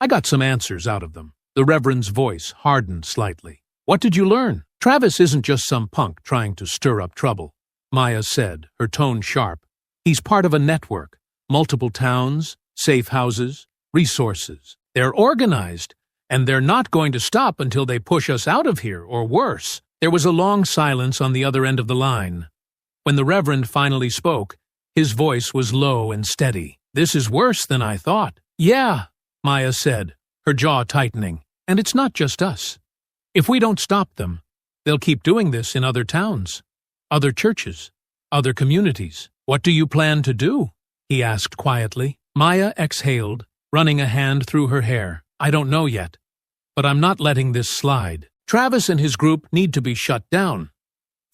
I got some answers out of them. The Reverend's voice hardened slightly. What did you learn? Travis isn't just some punk trying to stir up trouble, Maya said, her tone sharp. He's part of a network, multiple towns, safe houses, resources. They're organized, and they're not going to stop until they push us out of here, or worse. There was a long silence on the other end of the line. When the Reverend finally spoke, his voice was low and steady. This is worse than I thought. Yeah, Maya said, her jaw tightening. And it's not just us. If we don't stop them, they'll keep doing this in other towns, other churches, other communities. What do you plan to do? He asked quietly. Maya exhaled, running a hand through her hair. I don't know yet, but I'm not letting this slide. Travis and his group need to be shut down.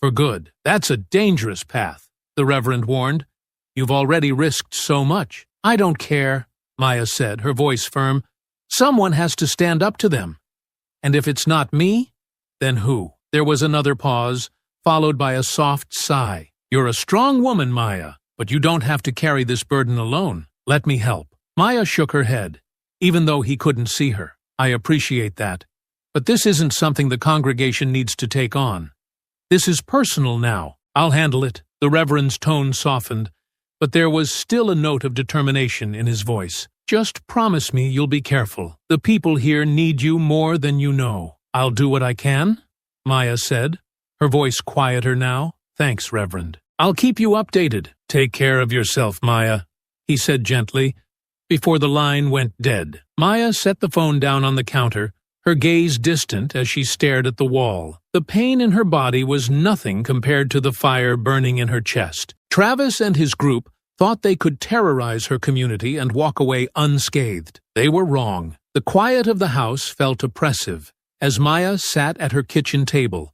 For good. That's a dangerous path, the Reverend warned. You've already risked so much. I don't care, Maya said, her voice firm. Someone has to stand up to them. And if it's not me, then who? There was another pause, followed by a soft sigh. You're a strong woman, Maya, but you don't have to carry this burden alone. Let me help. Maya shook her head, even though he couldn't see her. I appreciate that. But this isn't something the congregation needs to take on. This is personal now. I'll handle it. The Reverend's tone softened, but there was still a note of determination in his voice. Just promise me you'll be careful. The people here need you more than you know. I'll do what I can, Maya said, her voice quieter now. Thanks, Reverend. I'll keep you updated. Take care of yourself, Maya, he said gently, before the line went dead. Maya set the phone down on the counter, her gaze distant as she stared at the wall. The pain in her body was nothing compared to the fire burning in her chest. Travis and his group thought they could terrorize her community and walk away unscathed. They were wrong. The quiet of the house felt oppressive as Maya sat at her kitchen table,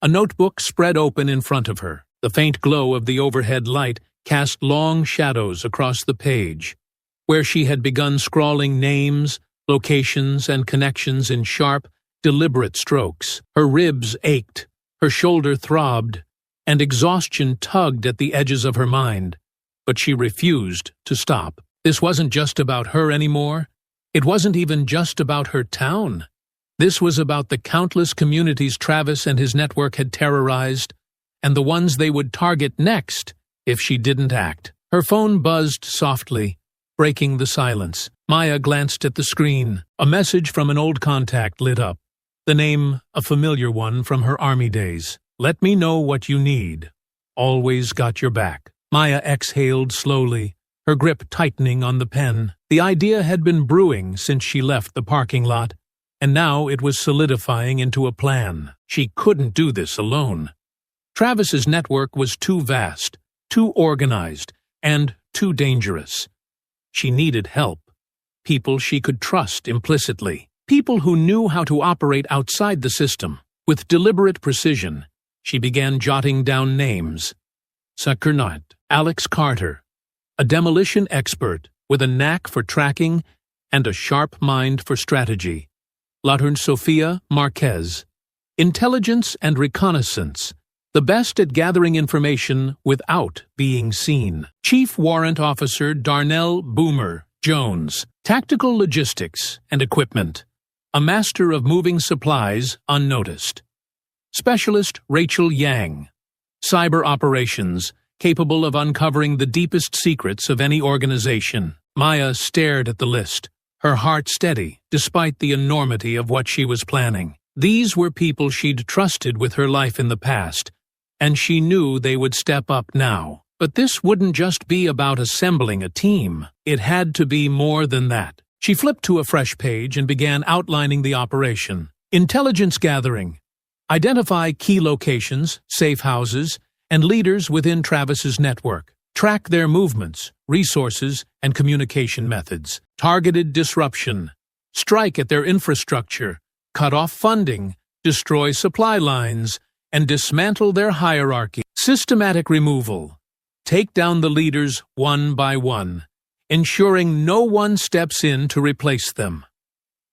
a notebook spread open in front of her. The faint glow of the overhead light cast long shadows across the page, where she had begun scrawling names, locations, and connections in sharp, deliberate strokes. Her ribs ached, her shoulder throbbed, and exhaustion tugged at the edges of her mind. But she refused to stop. This wasn't just about her anymore. It wasn't even just about her town. This was about the countless communities Travis and his network had terrorized, and the ones they would target next if she didn't act. Her phone buzzed softly, breaking the silence. Maya glanced at the screen. A message from an old contact lit up. The name, a familiar one from her army days. Let me know what you need. Always got your back. Maya exhaled slowly, her grip tightening on the pen. The idea had been brewing since she left the parking lot, and now it was solidifying into a plan. She couldn't do this alone. Travis's network was too vast, too organized, and too dangerous. She needed help. People she could trust implicitly. People who knew how to operate outside the system. With deliberate precision, she began jotting down names. Sakurnat, Alex Carter, a demolition expert with a knack for tracking and a sharp mind for strategy. Laturn Sofia Marquez, intelligence and reconnaissance, the best at gathering information without being seen. Chief Warrant Officer Darnell Boomer Jones, tactical logistics and equipment, a master of moving supplies unnoticed. Specialist Rachel Yang, cyber operations, capable of uncovering the deepest secrets of any organization. Maya stared at the list, her heart steady, despite the enormity of what she was planning. These were people she'd trusted with her life in the past, and she knew they would step up now. But this wouldn't just be about assembling a team. It had to be more than that. She flipped to a fresh page and began outlining the operation. Intelligence gathering. Identify key locations, safe houses, and leaders within Travis's network. Track their movements, resources, and communication methods. Targeted disruption. Strike at their infrastructure, cut off funding, destroy supply lines, and dismantle their hierarchy. Systematic removal. Take down the leaders one by one, ensuring no one steps in to replace them.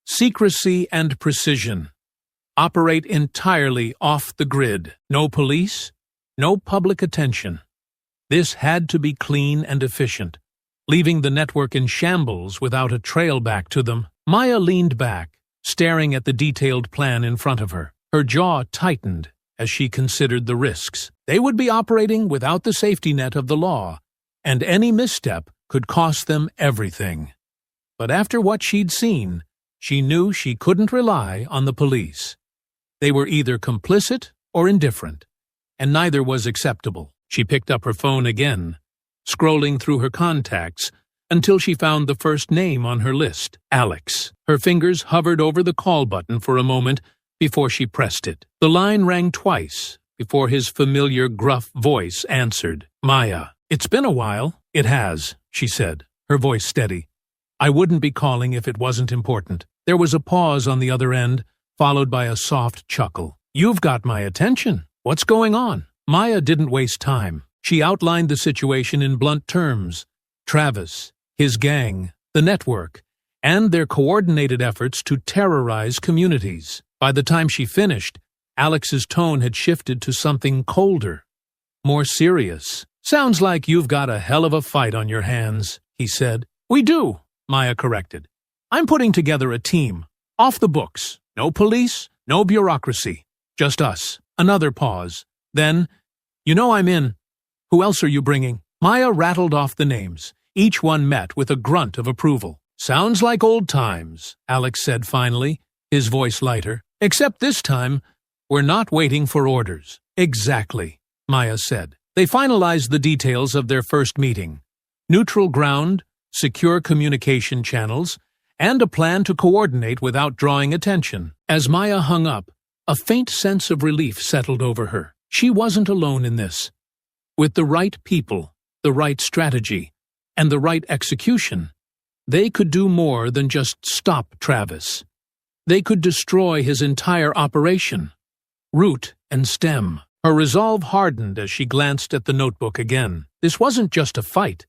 Secrecy and precision. Operate entirely off the grid. No police, no public attention. This had to be clean and efficient, leaving the network in shambles without a trail back to them. Maya leaned back, staring at the detailed plan in front of her. Her jaw tightened as she considered the risks. They would be operating without the safety net of the law, and any misstep could cost them everything. But after what she'd seen, she knew she couldn't rely on the police. They were either complicit or indifferent, and neither was acceptable. She picked up her phone again, scrolling through her contacts until she found the first name on her list, Alex. Her fingers hovered over the call button for a moment before she pressed it. The line rang twice before his familiar gruff voice answered. "Maya, it's been a while." "It has," she said, her voice steady. "I wouldn't be calling if it wasn't important." There was a pause on the other end, followed by a soft chuckle. "You've got my attention. What's going on?" Maya didn't waste time. She outlined the situation in blunt terms. Travis, his gang, the network, and their coordinated efforts to terrorize communities. By the time she finished, Alex's tone had shifted to something colder, more serious. "Sounds like you've got a hell of a fight on your hands," he said. "We do," Maya corrected. "I'm putting together a team. Off the books. No police, no bureaucracy. Just us." Another pause. Then, "You know I'm in. Who else are you bringing?" Maya rattled off the names. Each one met with a grunt of approval. "Sounds like old times," Alex said finally, his voice lighter. "Except this time, we're not waiting for orders." "Exactly," Maya said. They finalized the details of their first meeting. Neutral ground, secure communication channels, and a plan to coordinate without drawing attention. As Maya hung up, a faint sense of relief settled over her. She wasn't alone in this. With the right people, the right strategy, and the right execution, they could do more than just stop Travis. They could destroy his entire operation, root and stem. Her resolve hardened as she glanced at the notebook again. This wasn't just a fight.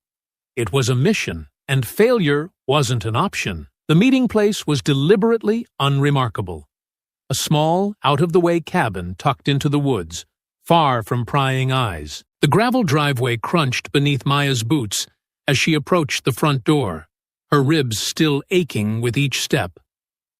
It was a mission, and failure wasn't an option. The meeting place was deliberately unremarkable. A small, out-of-the-way cabin tucked into the woods, far from prying eyes. The gravel driveway crunched beneath Maya's boots as she approached the front door, her ribs still aching with each step.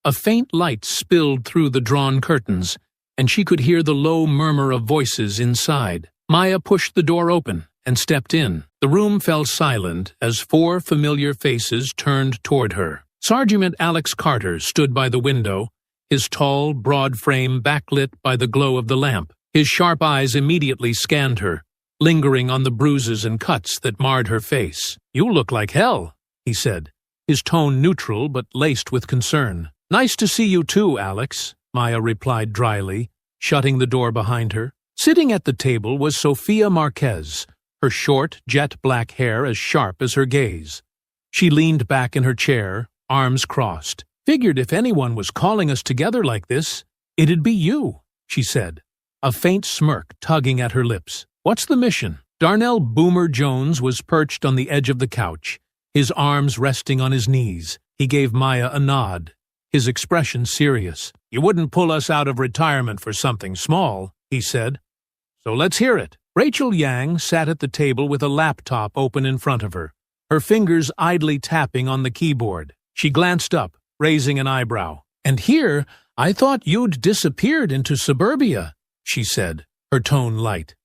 A faint light spilled through the drawn curtains, and she could hear the low murmur of voices inside. Maya pushed the door open and stepped in. The room fell silent as 4 familiar faces turned toward her. Sergeant Alex Carter stood by the window, his tall, broad frame backlit by the glow of the lamp. His sharp eyes immediately scanned her, lingering on the bruises and cuts that marred her face. "You look like hell," he said, his tone neutral but laced with concern. "Nice to see you too, Alex," Maya replied dryly, shutting the door behind her. Sitting at the table was Sophia Marquez, her short, jet-black hair as sharp as her gaze. She leaned back in her chair, arms crossed. "Figured if anyone was calling us together like this, it'd be you," she said, a faint smirk tugging at her lips. "What's the mission?" Darnell Boomer Jones was perched on the edge of the couch, his arms resting on his knees. He gave Maya a nod, his expression serious. "You wouldn't pull us out of retirement for something small," he said. "So let's hear it." Rachel Yang sat at the table with a laptop open in front of her, her fingers idly tapping on the keyboard. She glanced up, raising an eyebrow. "And here, I thought you'd disappeared into suburbia," she said, her tone light.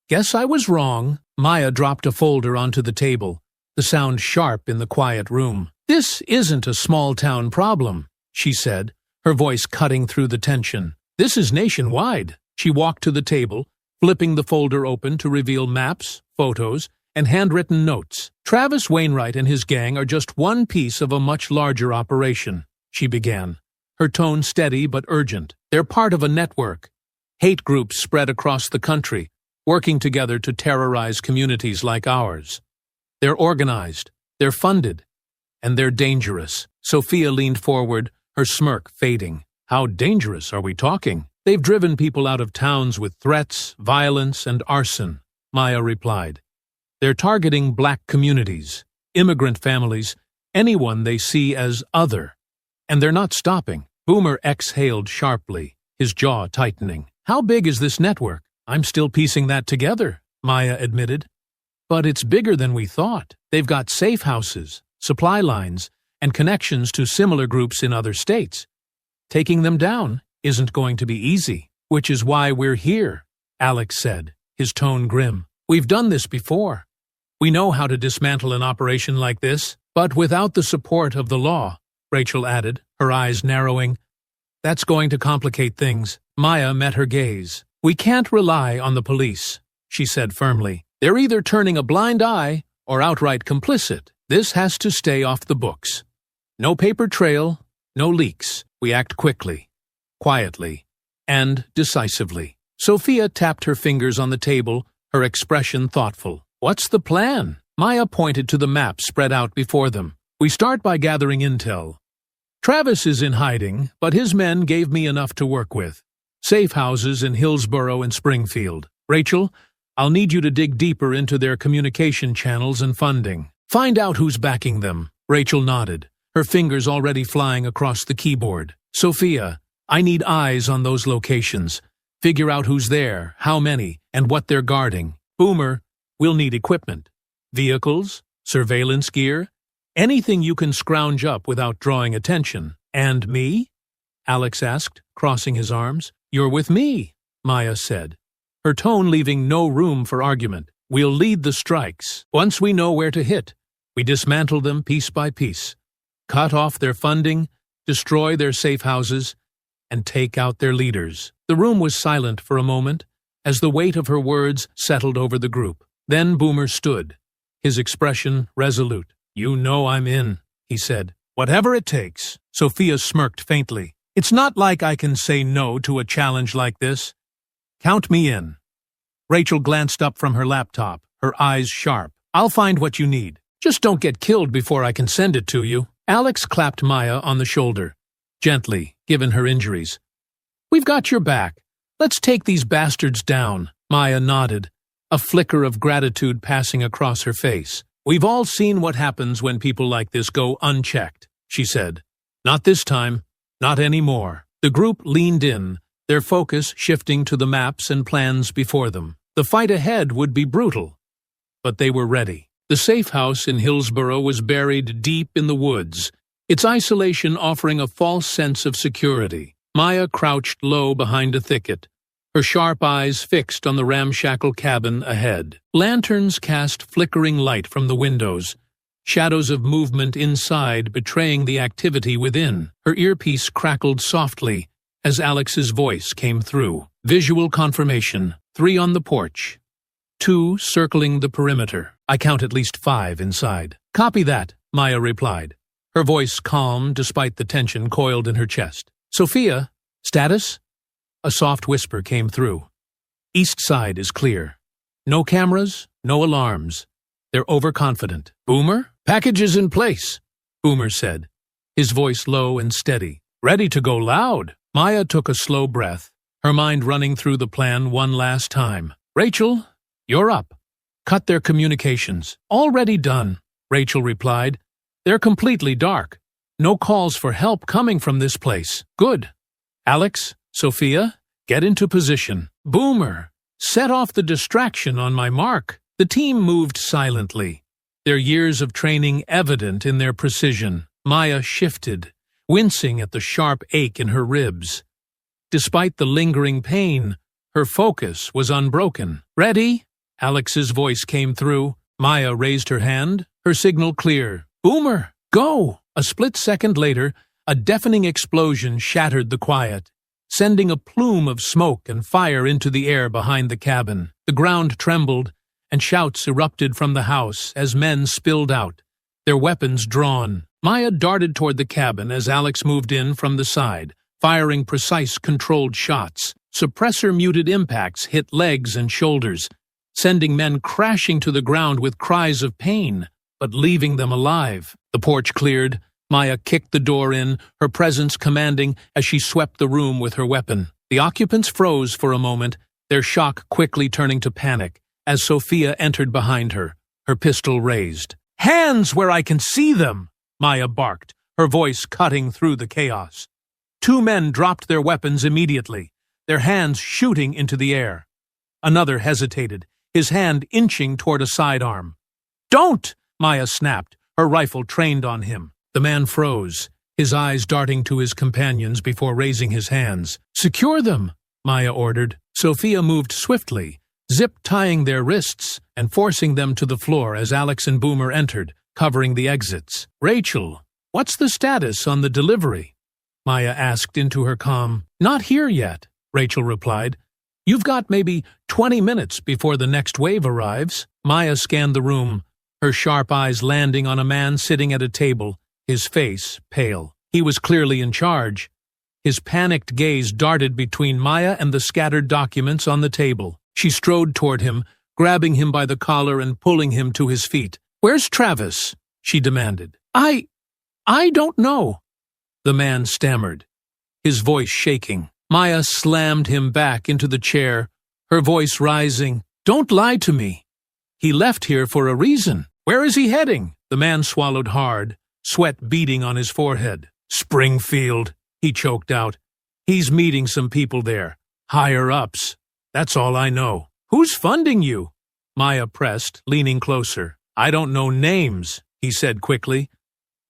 "Guess I was wrong." Maya dropped a folder onto the table, the sound sharp in the quiet room. "This isn't a small-town problem," she said, her voice cutting through the tension. "This is nationwide." She walked to the table, flipping the folder open to reveal maps, photos, and handwritten notes. "Travis Wainwright and his gang are just one piece of a much larger operation," she began, her tone steady but urgent. "They're part of a network. Hate groups spread across the country, working together to terrorize communities like ours. They're organized, they're funded, and they're dangerous." Sophia leaned forward, her smirk fading. "How dangerous are we talking?" "They've driven people out of towns with threats, violence, and arson," Maya replied. "They're targeting black communities, immigrant families, anyone they see as other. And they're not stopping." Boomer exhaled sharply, his jaw tightening. "How big is this network?" "I'm still piecing that together," Maya admitted. "But it's bigger than we thought. They've got safe houses, supply lines, and connections to similar groups in other states. Taking them down isn't going to be easy, which is why we're here, Alex said, his tone grim. We've done this before. We know how to dismantle an operation like this, but without the support of the law, Rachel added, her eyes narrowing. That's going to complicate things. Maya met her gaze. We can't rely on the police, she said firmly. They're either turning a blind eye or outright complicit. This has to stay off the books. No paper trail, no leaks. We act quickly, quietly, and decisively. Sophia tapped her fingers on the table, her expression thoughtful. What's the plan? Maya pointed to the map spread out before them. We start by gathering intel. Travis is in hiding, but his men gave me enough to work with. Safe houses in Hillsborough and Springfield. Rachel, I'll need you to dig deeper into their communication channels and funding. Find out who's backing them. Rachel nodded, her fingers already flying across the keyboard. Sophia, I need eyes on those locations. Figure out who's there, how many, and what they're guarding. Boomer, we'll need equipment. Vehicles, surveillance gear, anything you can scrounge up without drawing attention. And me? Alex asked, crossing his arms. You're with me, Maya said, her tone leaving no room for argument. We'll lead the strikes. Once we know where to hit, we dismantle them piece by piece, cut off their funding, destroy their safe houses, and take out their leaders. The room was silent for a moment, as the weight of her words settled over the group. Then Boomer stood, his expression resolute. You know I'm in, he said. Whatever it takes. Sophia smirked faintly. It's not like I can say no to a challenge like this. Count me in. Rachel glanced up from her laptop, her eyes sharp. I'll find what you need. Just don't get killed before I can send it to you. Alex clapped Maya on the shoulder, gently, given her injuries. We've got your back. Let's take these bastards down. Maya nodded, a flicker of gratitude passing across her face. We've all seen what happens when people like this go unchecked, she said. Not this time. Not anymore. The group leaned in, their focus shifting to the maps and plans before them. The fight ahead would be brutal, but they were ready. The safe house in Hillsborough was buried deep in the woods, its isolation offering a false sense of security. Maya crouched low behind a thicket, her sharp eyes fixed on the ramshackle cabin ahead. Lanterns cast flickering light from the windows, shadows of movement inside betraying the activity within. Her earpiece crackled softly as Alex's voice came through. Visual confirmation. 3 on the porch. 2 circling the perimeter. I count at least 5 inside. Copy that, Maya replied, her voice calm despite the tension coiled in her chest. Sophia, status? A soft whisper came through. East side is clear. No cameras, no alarms. They're overconfident. Boomer? Package is in place, Boomer said, his voice low and steady. Ready to go loud. Maya took a slow breath, her mind running through the plan one last time. Rachel, you're up. Cut their communications. Already done, Rachel replied. They're completely dark. No calls for help coming from this place. Good. Alex, Sophia, get into position. Boomer, set off the distraction on my mark. The team moved silently, their years of training evident in their precision. Maya shifted, wincing at the sharp ache in her ribs. Despite the lingering pain, her focus was unbroken. Ready? Alex's voice came through. Maya raised her hand, her signal clear. Boomer, go! A split second later, a deafening explosion shattered the quiet, sending a plume of smoke and fire into the air behind the cabin. The ground trembled, and shouts erupted from the house as men spilled out, their weapons drawn. Maya darted toward the cabin as Alex moved in from the side, firing precise, controlled shots. Suppressor-muted impacts hit legs and shoulders, sending men crashing to the ground with cries of pain, but leaving them alive. The porch cleared. Maya kicked the door in, her presence commanding as she swept the room with her weapon. The occupants froze for a moment, their shock quickly turning to panic as Sophia entered behind her, her pistol raised. Hands where I can see them! Maya barked, her voice cutting through the chaos. 2 men dropped their weapons immediately, their hands shooting into the air. Another hesitated, his hand inching toward a sidearm. Don't! Maya snapped, her rifle trained on him. The man froze, his eyes darting to his companions before raising his hands. "Secure them," Maya ordered. Sophia moved swiftly, zip-tying their wrists and forcing them to the floor as Alex and Boomer entered, covering the exits. "Rachel, what's the status on the delivery?" Maya asked into her comm. "Not here yet," Rachel replied. "You've got maybe 20 minutes before the next wave arrives." Maya scanned the room, her sharp eyes landing on a man sitting at a table, his face pale. He was clearly in charge. His panicked gaze darted between Maya and the scattered documents on the table. She strode toward him, grabbing him by the collar and pulling him to his feet. "Where's Travis?" she demanded. I don't know," the man stammered, his voice shaking. Maya slammed him back into the chair, her voice rising. "Don't lie to me. He left here for a reason. Where is he heading?" The man swallowed hard, sweat beading on his forehead. "Springfield," he choked out. "He's meeting some people there. Higher-ups. That's all I know." "Who's funding you?" Maya pressed, leaning closer. "I don't know names," he said quickly.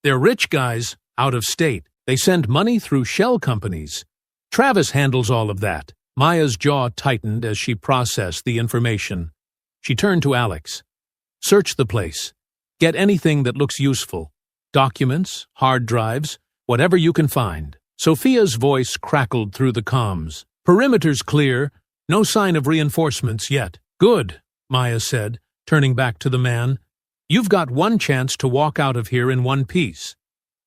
"They're rich guys, out of state. They send money through shell companies. Travis handles all of that." Maya's jaw tightened as she processed the information. She turned to Alex. "Search the place. Get anything that looks useful. Documents, hard drives, whatever you can find." Sophia's voice crackled through the comms. "Perimeter's clear. No sign of reinforcements yet." "Good," Maya said, turning back to the man. "You've got one chance to walk out of here in one piece.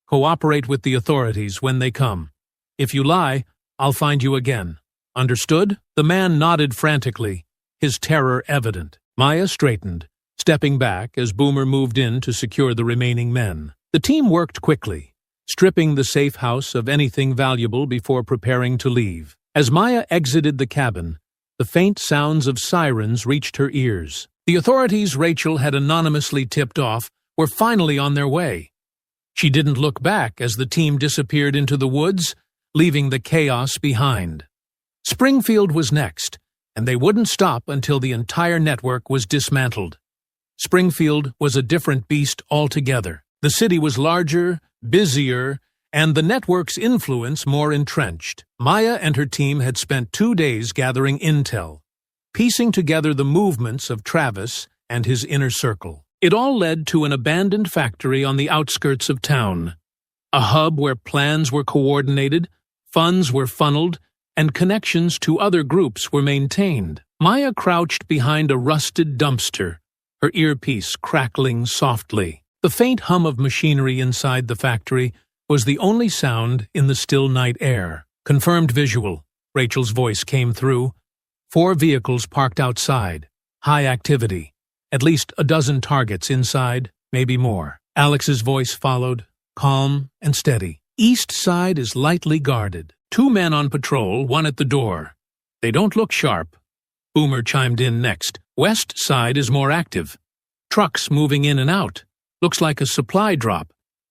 Cooperate with the authorities when they come. If you lie, I'll find you again. Understood?" The man nodded frantically, his terror evident. Maya straightened, stepping back as Boomer moved in to secure the remaining men. The team worked quickly, stripping the safe house of anything valuable before preparing to leave. As Maya exited the cabin, the faint sounds of sirens reached her ears. The authorities Rachel had anonymously tipped off were finally on their way. She didn't look back as the team disappeared into the woods, leaving the chaos behind. Springfield was next, and they wouldn't stop until the entire network was dismantled. Springfield was a different beast altogether. The city was larger, busier, and the network's influence more entrenched. Maya and her team had spent 2 days gathering intel, piecing together the movements of Travis and his inner circle. It all led to an abandoned factory on the outskirts of town, a hub where plans were coordinated, funds were funneled, and connections to other groups were maintained. Maya crouched behind a rusted dumpster, her earpiece crackling softly. The faint hum of machinery inside the factory was the only sound in the still night air. "Confirmed visual," Rachel's voice came through. 4 vehicles parked outside. High activity. At least a dozen targets inside, maybe more. Alex's voice followed, calm and steady. "East side is lightly guarded. 2 men on patrol, 1 at the door. They don't look sharp." Boomer chimed in next. "West side is more active. Trucks moving in and out. Looks like a supply drop.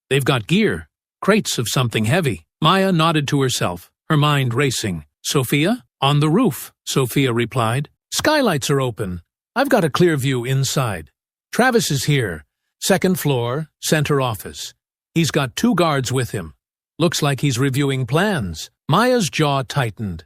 They've got gear, crates of something heavy." Maya nodded to herself, her mind racing. "Sophia?" "On the roof," Sophia replied. "Skylights are open. I've got a clear view inside. Travis is here. 2nd floor, center office. He's got 2 guards with him. Looks like he's reviewing plans." Maya's jaw tightened.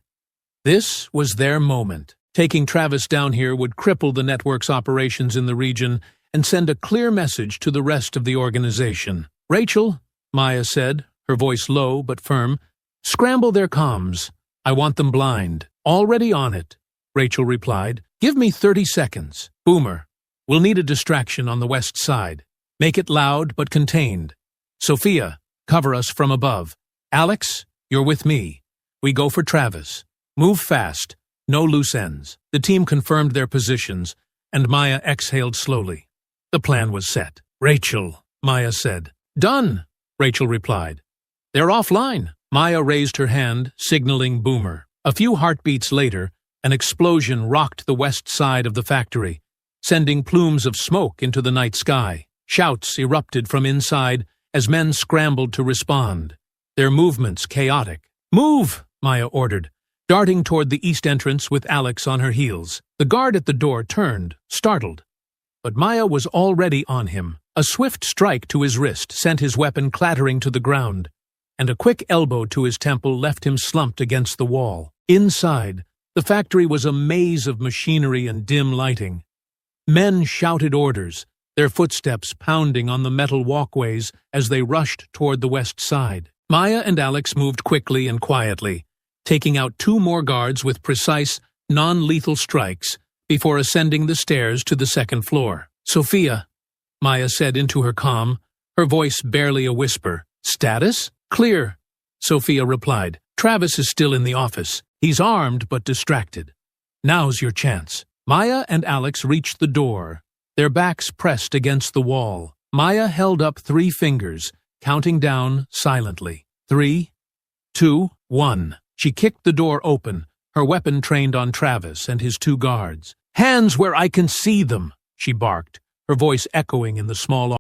This was their moment. Taking Travis down here would cripple the network's operations in the region and send a clear message to the rest of the organization. "Rachel," Maya said, her voice low but firm, "scramble their comms. I want them blind." "Already on it," Rachel replied. "Give me 30 seconds. Boomer, we'll need a distraction on the west side. Make it loud but contained. Sophia, cover us from above. Alex, you're with me. We go for Travis. Move fast. No loose ends." The team confirmed their positions, and Maya exhaled slowly. The plan was set. "Rachel," Maya said. "Done," Rachel replied. "They're offline." Maya raised her hand, signaling Boomer. A few heartbeats later, an explosion rocked the west side of the factory, sending plumes of smoke into the night sky. Shouts erupted from inside as men scrambled to respond, their movements chaotic. "Move!" Maya ordered, darting toward the east entrance with Alex on her heels. The guard at the door turned, startled. But Maya was already on him, A swift strike to his wrist sent his weapon clattering to the ground, and a quick elbow to his temple left him slumped against the wall. Inside, the factory was a maze of machinery and dim lighting. Men shouted orders, their footsteps pounding on the metal walkways as they rushed toward the west side. Maya and Alex moved quickly and quietly, taking out 2 more guards with precise, non-lethal strikes before ascending the stairs to the second floor. "Sophia," Maya said into her comm, her voice barely a whisper. "Status?" "Clear," Sophia replied. "Travis is still in the office. He's armed but distracted. Now's your chance." Maya and Alex reached the door, their backs pressed against the wall. Maya held up 3 fingers, counting down silently. 3, 2, 1. She kicked the door open, her weapon trained on Travis and his 2 guards. "Hands where I can see them," she barked, her voice echoing in the small